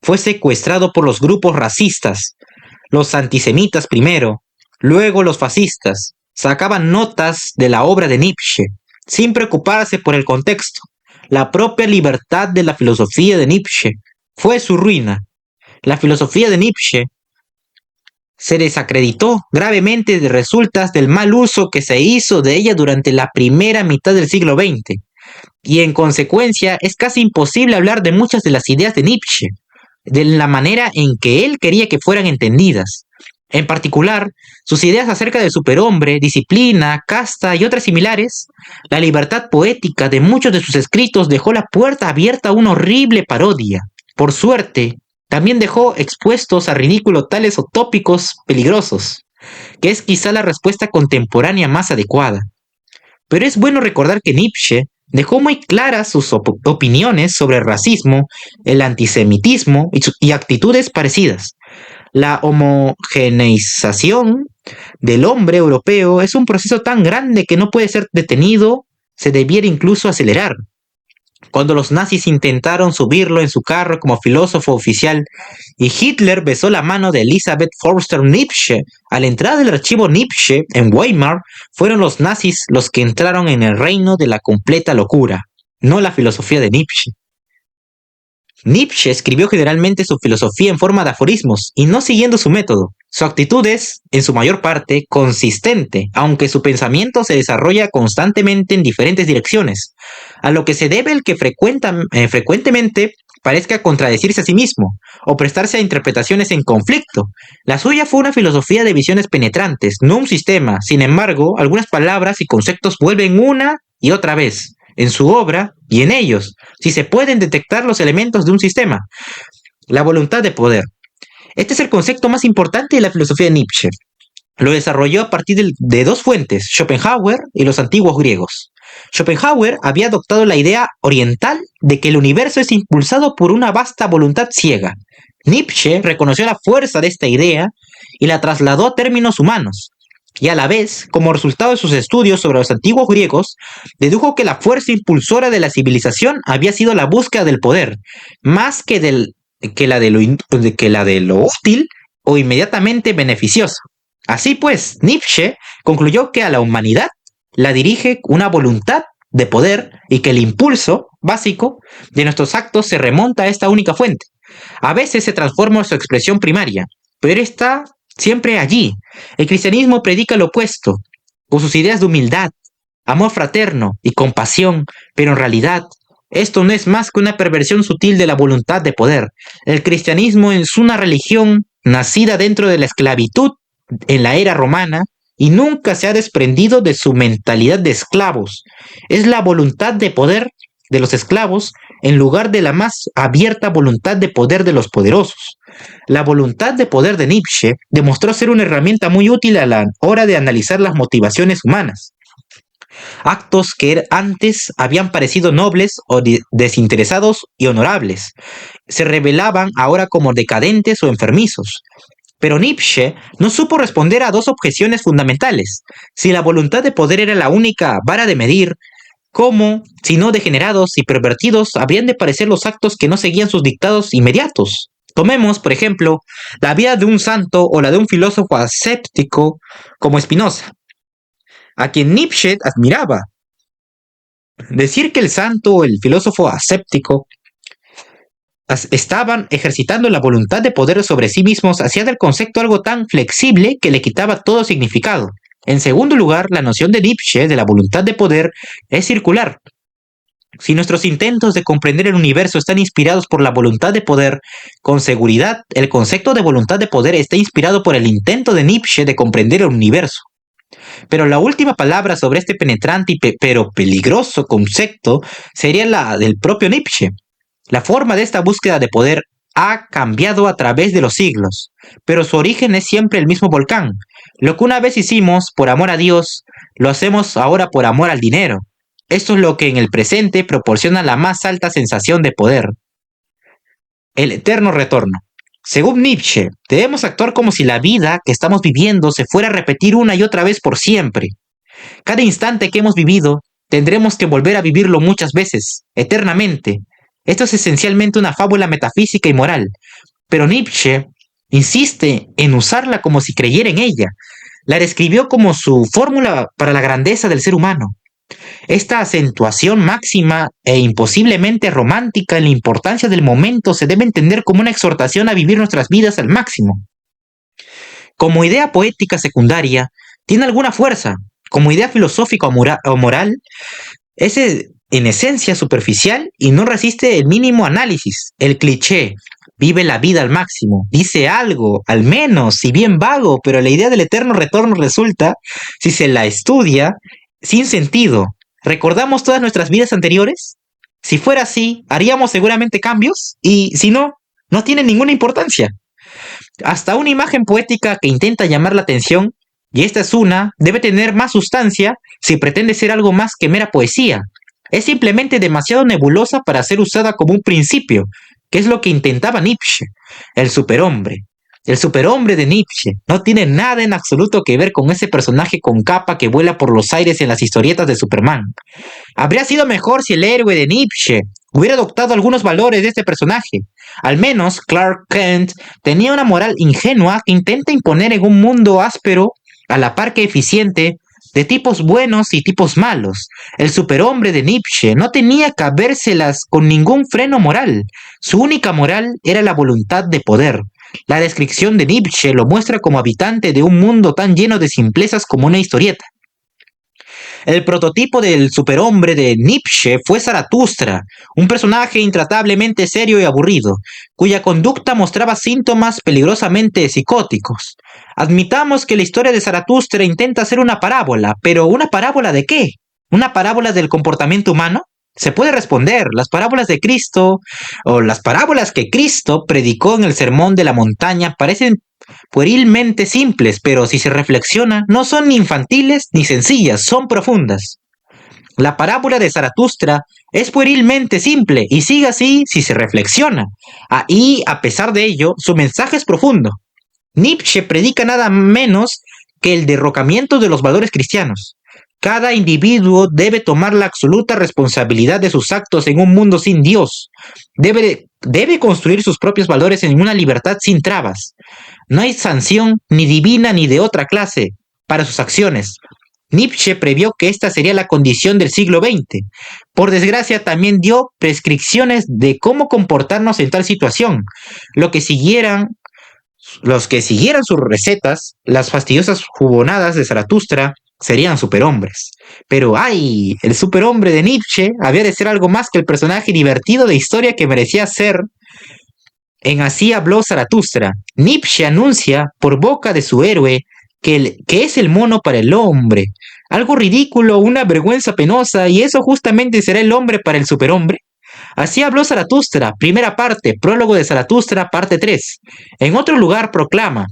fue secuestrado por los grupos racistas, los antisemitas primero, luego los fascistas. Sacaban notas de la obra de Nietzsche, sin preocuparse por el contexto. La propia libertad de la filosofía de Nietzsche fue su ruina. La filosofía de Nietzsche se desacreditó gravemente de resultas del mal uso que se hizo de ella durante la primera mitad del siglo XX, y en consecuencia es casi imposible hablar de muchas de las ideas de Nietzsche, de la manera en que él quería que fueran entendidas. En particular, sus ideas acerca del superhombre, disciplina, casta y otras similares. La libertad poética de muchos de sus escritos dejó la puerta abierta a una horrible parodia. por suerte, también dejó expuestos a ridículo tales tópicos peligrosos, que es quizá la respuesta contemporánea más adecuada. Pero es bueno recordar que Nietzsche dejó muy claras sus opiniones sobre el racismo, el antisemitismo y actitudes parecidas. La homogeneización del hombre europeo es un proceso tan grande que no puede ser detenido, se debiera incluso acelerar. Cuando los nazis intentaron subirlo en su carro como filósofo oficial y Hitler besó la mano de Elisabeth Förster Nietzsche a la entrada del archivo Nietzsche en Weimar, fueron los nazis los que entraron en el reino de la completa locura, no la filosofía de Nietzsche. Nietzsche escribió generalmente su filosofía en forma de aforismos y no siguiendo su método. Su actitud es, en su mayor parte, consistente, aunque su pensamiento se desarrolla constantemente en diferentes direcciones, a lo que se debe el que frecuentemente parezca contradecirse a sí mismo o prestarse a interpretaciones en conflicto. La suya fue una filosofía de visiones penetrantes, no un sistema. Sin embargo, algunas palabras y conceptos vuelven una y otra vez en su obra y en ellos, si se pueden detectar los elementos de un sistema. La voluntad de poder. Este es el concepto más importante de la filosofía de Nietzsche. Lo desarrolló a partir de dos fuentes, Schopenhauer y los antiguos griegos. Schopenhauer había adoptado la idea oriental de que el universo es impulsado por una vasta voluntad ciega. Nietzsche reconoció la fuerza de esta idea y la trasladó a términos humanos. Y a la vez, como resultado de sus estudios sobre los antiguos griegos, dedujo que la fuerza impulsora de la civilización había sido la búsqueda del poder, más que la de lo útil o inmediatamente beneficioso. Así pues, Nietzsche concluyó que a la humanidad la dirige una voluntad de poder y que el impulso básico de nuestros actos se remonta a esta única fuente. A veces se transforma en su expresión primaria, pero está siempre allí. El cristianismo predica lo opuesto, con sus ideas de humildad, amor fraterno y compasión, pero en realidad esto no es más que una perversión sutil de la voluntad de poder. El cristianismo es una religión nacida dentro de la esclavitud en la era romana y nunca se ha desprendido de su mentalidad de esclavos. Es la voluntad de poder de los esclavos en lugar de la más abierta voluntad de poder de los poderosos. La voluntad de poder de Nietzsche demostró ser una herramienta muy útil a la hora de analizar las motivaciones humanas. Actos que antes habían parecido nobles o desinteresados y honorables, se revelaban ahora como decadentes o enfermizos. Pero Nietzsche no supo responder a dos objeciones fundamentales. Si la voluntad de poder era la única vara de medir, ¿cómo, si no degenerados y pervertidos, habrían de parecer los actos que no seguían sus dictados inmediatos? Tomemos, por ejemplo, la vida de un santo o la de un filósofo ascético como Spinoza, a quien Nietzsche admiraba. Decir que el santo o el filósofo ascético estaban ejercitando la voluntad de poder sobre sí mismos hacía del concepto algo tan flexible que le quitaba todo significado. En segundo lugar, la noción de Nietzsche de la voluntad de poder es circular. Si nuestros intentos de comprender el universo están inspirados por la voluntad de poder, con seguridad el concepto de voluntad de poder está inspirado por el intento de Nietzsche de comprender el universo. Pero la última palabra sobre este penetrante pero peligroso concepto sería la del propio Nietzsche. La forma de esta búsqueda de poder ha cambiado a través de los siglos, pero su origen es siempre el mismo volcán. Lo que una vez hicimos por amor a Dios, lo hacemos ahora por amor al dinero. Esto es lo que en el presente proporciona la más alta sensación de poder. El eterno retorno. Según Nietzsche, debemos actuar como si la vida que estamos viviendo se fuera a repetir una y otra vez por siempre. Cada instante que hemos vivido, tendremos que volver a vivirlo muchas veces, eternamente. Esto es esencialmente una fábula metafísica y moral, pero Nietzsche insiste en usarla como si creyera en ella. La describió como su fórmula para la grandeza del ser humano. Esta acentuación máxima e imposiblemente romántica en la importancia del momento se debe entender como una exhortación a vivir nuestras vidas al máximo. Como idea poética secundaria, tiene alguna fuerza. Como idea filosófica o moral, es en esencia superficial y no resiste el mínimo análisis. El cliché, vive la vida al máximo, dice algo, al menos, si bien vago, pero la idea del eterno retorno resulta, si se la estudia, sin sentido. ¿Recordamos todas nuestras vidas anteriores? Si fuera así, haríamos seguramente cambios y si no, no tiene ninguna importancia. Hasta una imagen poética que intenta llamar la atención, y esta es una, debe tener más sustancia si pretende ser algo más que mera poesía. Es simplemente demasiado nebulosa para ser usada como un principio, que es lo que intentaba Nietzsche, el superhombre. El superhombre de Nietzsche no tiene nada en absoluto que ver con ese personaje con capa que vuela por los aires en las historietas de Superman. Habría sido mejor si el héroe de Nietzsche hubiera adoptado algunos valores de este personaje. Al menos Clark Kent tenía una moral ingenua que intenta imponer en un mundo áspero, a la par que eficiente, de tipos buenos y tipos malos. El superhombre de Nietzsche no tenía que habérselas con ningún freno moral. Su única moral era la voluntad de poder. La descripción de Nietzsche lo muestra como habitante de un mundo tan lleno de simplezas como una historieta. El prototipo del superhombre de Nietzsche fue Zaratustra, un personaje intratablemente serio y aburrido, cuya conducta mostraba síntomas peligrosamente psicóticos. Admitamos que la historia de Zaratustra intenta ser una parábola, pero ¿una parábola de qué? ¿Una parábola del comportamiento humano? Se puede responder, las parábolas de Cristo o las parábolas que Cristo predicó en el Sermón de la Montaña parecen puerilmente simples, pero si se reflexiona, no son ni infantiles ni sencillas, son profundas. La parábola de Zaratustra es puerilmente simple y sigue así si se reflexiona. Y a pesar de ello, su mensaje es profundo. Nietzsche predica nada menos que el derrocamiento de los valores cristianos. Cada individuo debe tomar la absoluta responsabilidad de sus actos en un mundo sin Dios. Debe construir sus propios valores en una libertad sin trabas. No hay sanción ni divina ni de otra clase para sus acciones. Nietzsche previó que esta sería la condición del siglo XX. Por desgracia, también dio prescripciones de cómo comportarnos en tal situación. Los que siguieran sus recetas, las fastidiosas jubonadas de Zaratustra, serían superhombres. Pero ¡ay! El superhombre de Nietzsche había de ser algo más que el personaje divertido de historia que merecía ser. En Así habló Zaratustra, Nietzsche anuncia por boca de su héroe que es el mono para el hombre. Algo ridículo, una vergüenza penosa, y eso justamente será el hombre para el superhombre. Así habló Zaratustra, primera parte, prólogo de Zaratustra, parte 3. En otro lugar proclama,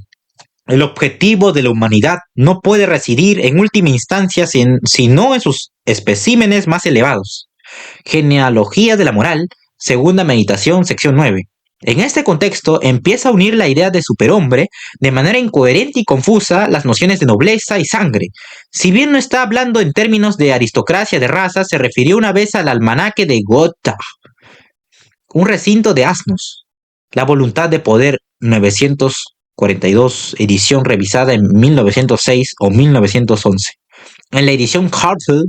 el objetivo de la humanidad no puede residir en última instancia sino en sus especímenes más elevados. Genealogía de la moral, segunda meditación, sección 9. En este contexto empieza a unir la idea de superhombre de manera incoherente y confusa las nociones de nobleza y sangre. Si bien no está hablando en términos de aristocracia de raza, se refirió una vez al almanaque de Gotha, un recinto de asnos. La voluntad de poder 942, edición revisada en 1906 o 1911. En la edición Hartel,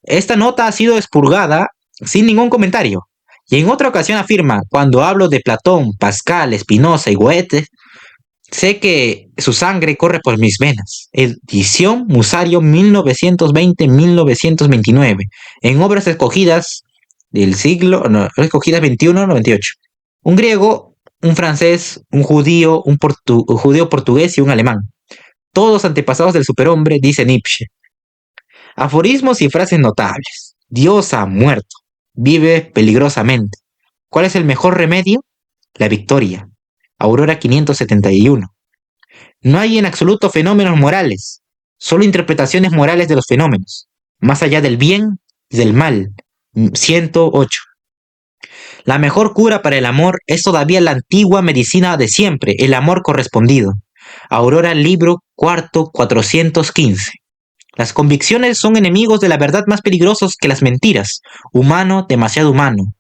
esta nota ha sido expurgada sin ningún comentario. Y en otra ocasión afirma, cuando hablo de Platón, Pascal, Spinoza y Goethe, sé que su sangre corre por mis venas. Edición Musario 1920-1929. En obras escogidas del siglo, no, escogidas 21-98. Un griego, un francés, un judío, un judío portugués y un alemán. Todos antepasados del superhombre, dice Nietzsche. Aforismos y frases notables. Dios ha muerto. Vive peligrosamente. ¿Cuál es el mejor remedio? La victoria. Aurora 571. No hay en absoluto fenómenos morales, solo interpretaciones morales de los fenómenos, más allá del bien y del mal. 108. La mejor cura para el amor es todavía la antigua medicina de siempre, el amor correspondido. Aurora, libro cuarto, 415. Las convicciones son enemigos de la verdad más peligrosos que las mentiras. Humano, demasiado humano.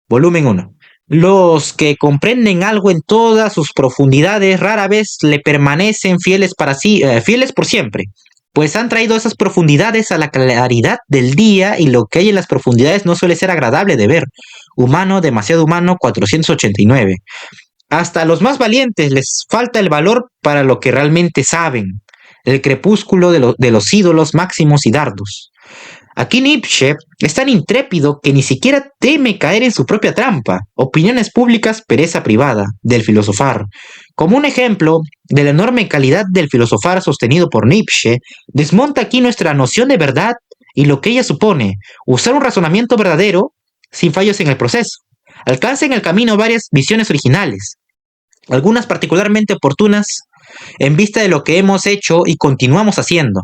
Volumen 1. Los que comprenden algo en todas sus profundidades rara vez le permanecen fieles por siempre, pues han traído esas profundidades a la claridad del día y lo que hay en las profundidades no suele ser agradable de ver. Humano, demasiado humano, 489. Hasta a los más valientes les falta el valor para lo que realmente saben. El crepúsculo de los ídolos máximos y dardos. Aquí Nietzsche es tan intrépido que ni siquiera teme caer en su propia trampa. Opiniones públicas, pereza privada, del filosofar. Como un ejemplo de la enorme calidad del filosofar sostenido por Nietzsche, desmonta aquí nuestra noción de verdad y lo que ella supone. Usar un razonamiento verdadero sin fallos en el proceso. Alcanza en el camino varias visiones originales, algunas particularmente oportunas en vista de lo que hemos hecho y continuamos haciendo,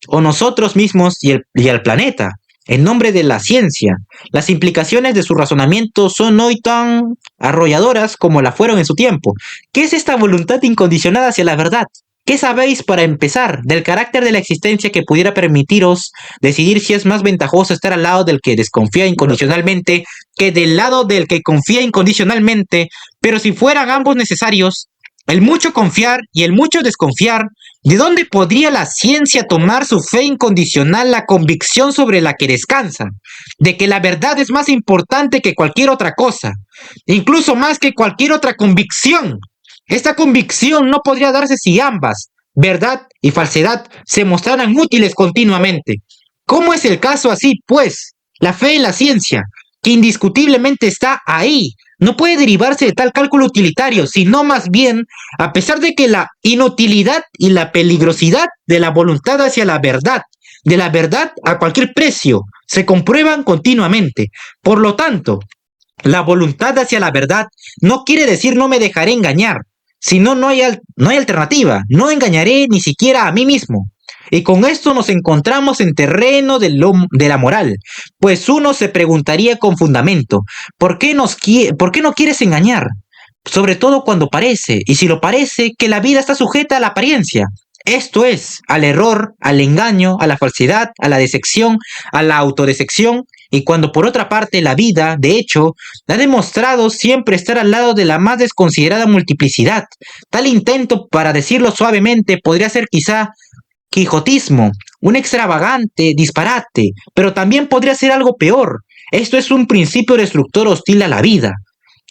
o nosotros mismos y el planeta, en nombre de la ciencia. Las implicaciones de su razonamiento son hoy tan arrolladoras como la fueron en su tiempo. ¿Qué es esta voluntad incondicionada hacia la verdad? ¿Qué sabéis, para empezar, del carácter de la existencia que pudiera permitiros decidir si es más ventajoso estar al lado del que desconfía incondicionalmente que del lado del que confía incondicionalmente? Pero si fueran ambos necesarios, el mucho confiar y el mucho desconfiar, ¿de dónde podría la ciencia tomar su fe incondicional, la convicción sobre la que descansa, de que la verdad es más importante que cualquier otra cosa, incluso más que cualquier otra convicción? Esta convicción no podría darse si ambas, verdad y falsedad, se mostraran útiles continuamente. ¿Cómo es el caso así, pues? La fe en la ciencia, que indiscutiblemente está ahí, no puede derivarse de tal cálculo utilitario, sino más bien, a pesar de que la inutilidad y la peligrosidad de la voluntad hacia la verdad, de la verdad a cualquier precio, se comprueban continuamente. Por lo tanto, la voluntad hacia la verdad no quiere decir no me dejaré engañar, sino no hay alternativa, no engañaré ni siquiera a mí mismo. Y con esto nos encontramos en terreno de la moral, pues uno se preguntaría con fundamento, ¿por qué no quieres engañar? Sobre todo cuando parece, y si lo parece, que la vida está sujeta a la apariencia. Esto es, al error, al engaño, a la falsedad, a la decepción, a la autodecepción, y cuando por otra parte la vida, de hecho, ha demostrado siempre estar al lado de la más desconsiderada multiplicidad. Tal intento, para decirlo suavemente, podría ser quizá quijotismo, un extravagante disparate, pero también podría ser algo peor. Esto es un principio destructor hostil a la vida.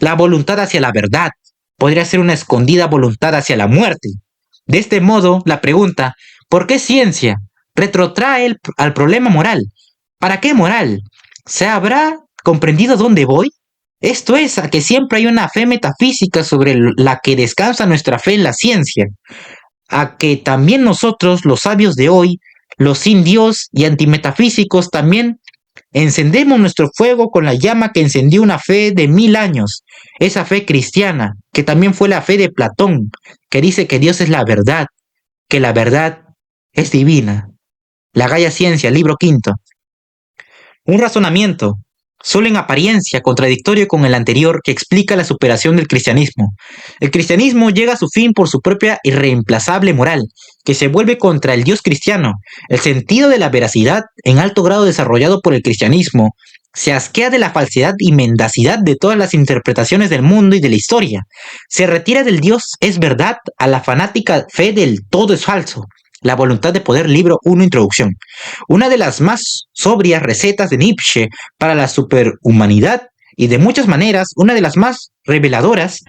La voluntad hacia la verdad podría ser una escondida voluntad hacia la muerte. De este modo, la pregunta, ¿por qué ciencia?, retrotrae al problema moral. ¿Para qué moral? ¿Se habrá comprendido dónde voy? Esto es, a que siempre hay una fe metafísica sobre la que descansa nuestra fe en la ciencia, a que también nosotros, los sabios de hoy, los sin Dios y antimetafísicos, también encendemos nuestro fuego con la llama que encendió una fe de 1000 años, esa fe cristiana, que también fue la fe de Platón, que dice que Dios es la verdad, que la verdad es divina. La Gaia Ciencia, libro quinto. Un razonamiento, solo en apariencia contradictorio con el anterior, que explica la superación del cristianismo. El cristianismo llega a su fin por su propia irreemplazable moral, que se vuelve contra el Dios cristiano. El sentido de la veracidad, en alto grado desarrollado por el cristianismo, se asquea de la falsedad y mendacidad de todas las interpretaciones del mundo y de la historia. Se retira del Dios es verdad a la fanática fe del todo es falso. La voluntad de poder, libro 1, introducción. Una de las más sobrias recetas de Nietzsche para la superhumanidad, y de muchas maneras una de las más reveladoras.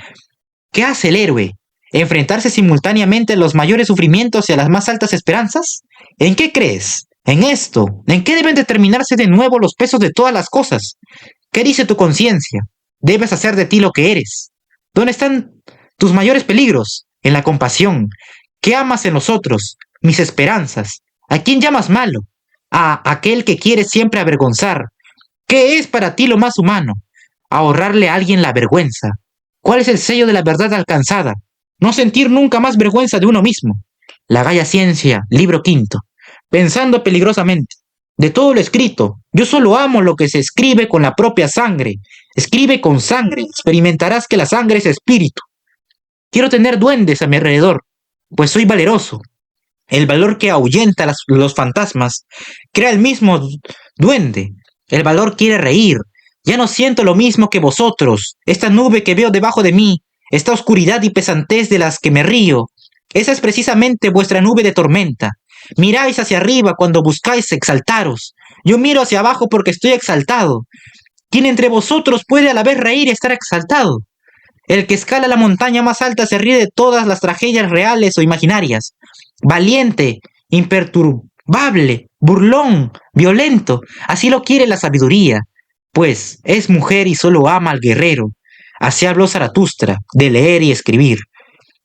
¿Qué hace el héroe? ¿Enfrentarse simultáneamente a los mayores sufrimientos y a las más altas esperanzas? ¿En qué crees? ¿En esto? ¿En qué deben determinarse de nuevo los pesos de todas las cosas? ¿Qué dice tu conciencia? Debes hacer de ti lo que eres. ¿Dónde están tus mayores peligros? En la compasión. ¿Qué amas en los otros? Mis esperanzas. ¿A quién llamas malo? A aquel que quiere siempre avergonzar. ¿Qué es para ti lo más humano? Ahorrarle a alguien la vergüenza. ¿Cuál es el sello de la verdad alcanzada? No sentir nunca más vergüenza de uno mismo. La Gaia Ciencia, libro quinto. Pensando peligrosamente. De todo lo escrito, yo solo amo lo que se escribe con la propia sangre. Escribe con sangre, experimentarás que la sangre es espíritu. Quiero tener duendes a mi alrededor, pues soy valeroso. El valor que ahuyenta los fantasmas crea el mismo duende. El valor quiere reír. Ya no siento lo mismo que vosotros. Esta nube que veo debajo de mí, esta oscuridad y pesantez de las que me río, esa es precisamente vuestra nube de tormenta. Miráis hacia arriba cuando buscáis exaltaros. Yo miro hacia abajo porque estoy exaltado. ¿Quién entre vosotros puede a la vez reír y estar exaltado? El que escala la montaña más alta se ríe de todas las tragedias reales o imaginarias. Valiente, imperturbable, burlón, violento, así lo quiere la sabiduría, pues es mujer y solo ama al guerrero. Así habló Zaratustra, de leer y escribir.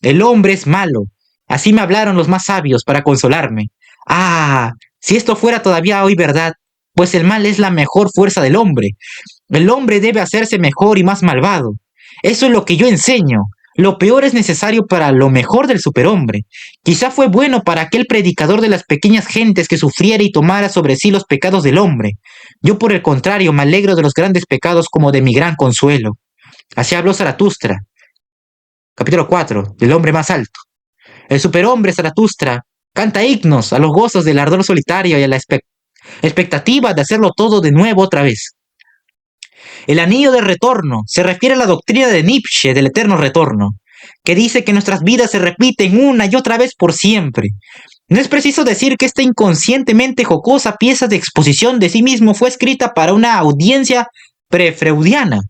El hombre es malo, así me hablaron los más sabios para consolarme. Ah, si esto fuera todavía hoy verdad, pues el mal es la mejor fuerza del hombre. El hombre debe hacerse mejor y más malvado. Eso es lo que yo enseño. Lo peor es necesario para lo mejor del superhombre. Quizá fue bueno para aquel predicador de las pequeñas gentes que sufriera y tomara sobre sí los pecados del hombre. Yo, por el contrario, me alegro de los grandes pecados como de mi gran consuelo. Así habló Zaratustra. Capítulo 4. Del hombre más alto. El superhombre Zaratustra canta himnos a los gozos del ardor solitario y a la expectativa de hacerlo todo de nuevo otra vez. El anillo del retorno se refiere a la doctrina de Nietzsche del eterno retorno, que dice que nuestras vidas se repiten una y otra vez por siempre. No es preciso decir que esta inconscientemente jocosa pieza de exposición de sí mismo fue escrita para una audiencia prefreudiana.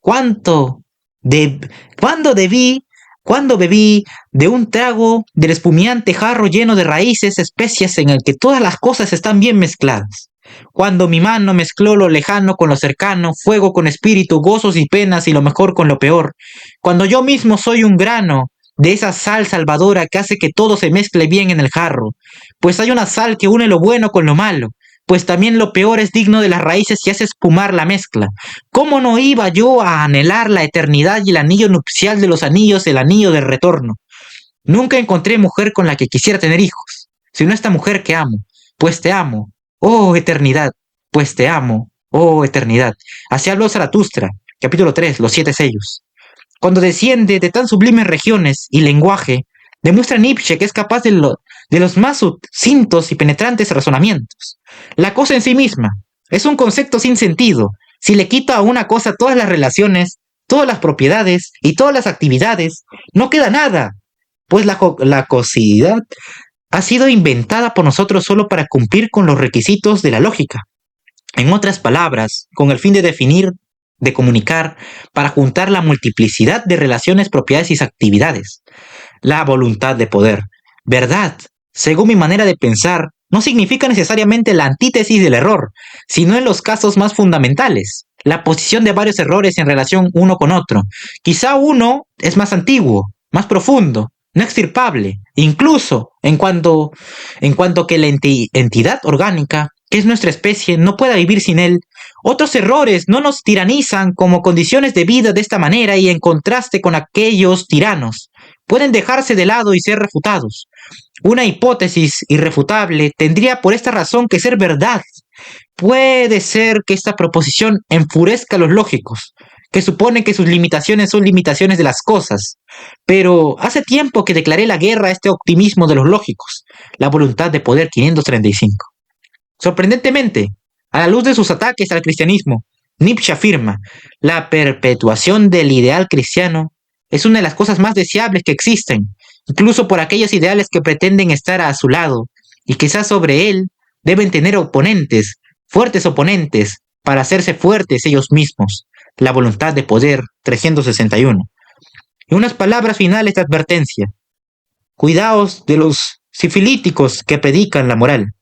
¿Cuándo bebí de un trago del espumiante jarro lleno de raíces, especias en el que todas las cosas están bien mezcladas? Cuando mi mano mezcló lo lejano con lo cercano, fuego con espíritu, gozos y penas y lo mejor con lo peor. Cuando yo mismo soy un grano de esa sal salvadora que hace que todo se mezcle bien en el jarro. Pues hay una sal que une lo bueno con lo malo. Pues también lo peor es digno de las raíces y hace espumar la mezcla. ¿Cómo no iba yo a anhelar la eternidad y el anillo nupcial de los anillos, el anillo del retorno? Nunca encontré mujer con la que quisiera tener hijos, sino esta mujer que amo. Pues te amo, oh eternidad, pues te amo, oh eternidad. Así habló Zaratustra, capítulo 3, los 7 sellos. Cuando desciende de tan sublimes regiones y lenguaje, demuestra Nietzsche que es capaz de los más sucintos y penetrantes razonamientos. La cosa en sí misma es un concepto sin sentido. Si le quita a una cosa todas las relaciones, todas las propiedades y todas las actividades, no queda nada, pues la causalidad ha sido inventada por nosotros solo para cumplir con los requisitos de la lógica. En otras palabras, con el fin de definir, de comunicar, para juntar la multiplicidad de relaciones, propiedades y actividades. La voluntad de poder. Verdad, según mi manera de pensar, no significa necesariamente la antítesis del error, sino en los casos más fundamentales, la posición de varios errores en relación uno con otro. Quizá uno es más antiguo, más profundo, no extirpable, incluso en cuanto que la entidad orgánica, que es nuestra especie, no pueda vivir sin él. Otros errores no nos tiranizan como condiciones de vida de esta manera y en contraste con aquellos tiranos, pueden dejarse de lado y ser refutados. Una hipótesis irrefutable tendría por esta razón que ser verdad. Puede ser que esta proposición enfurezca a los lógicos, que suponen que sus limitaciones son limitaciones de las cosas. Pero hace tiempo que declaré la guerra a este optimismo de los lógicos, la voluntad de poder 535. Sorprendentemente, a la luz de sus ataques al cristianismo, Nietzsche afirma, la perpetuación del ideal cristiano es una de las cosas más deseables que existen, incluso por aquellos ideales que pretenden estar a su lado, y quizás sobre él deben tener oponentes, fuertes oponentes, para hacerse fuertes ellos mismos. La voluntad de poder 361. Y unas palabras finales de advertencia. Cuidaos de los sifilíticos que predican la moral.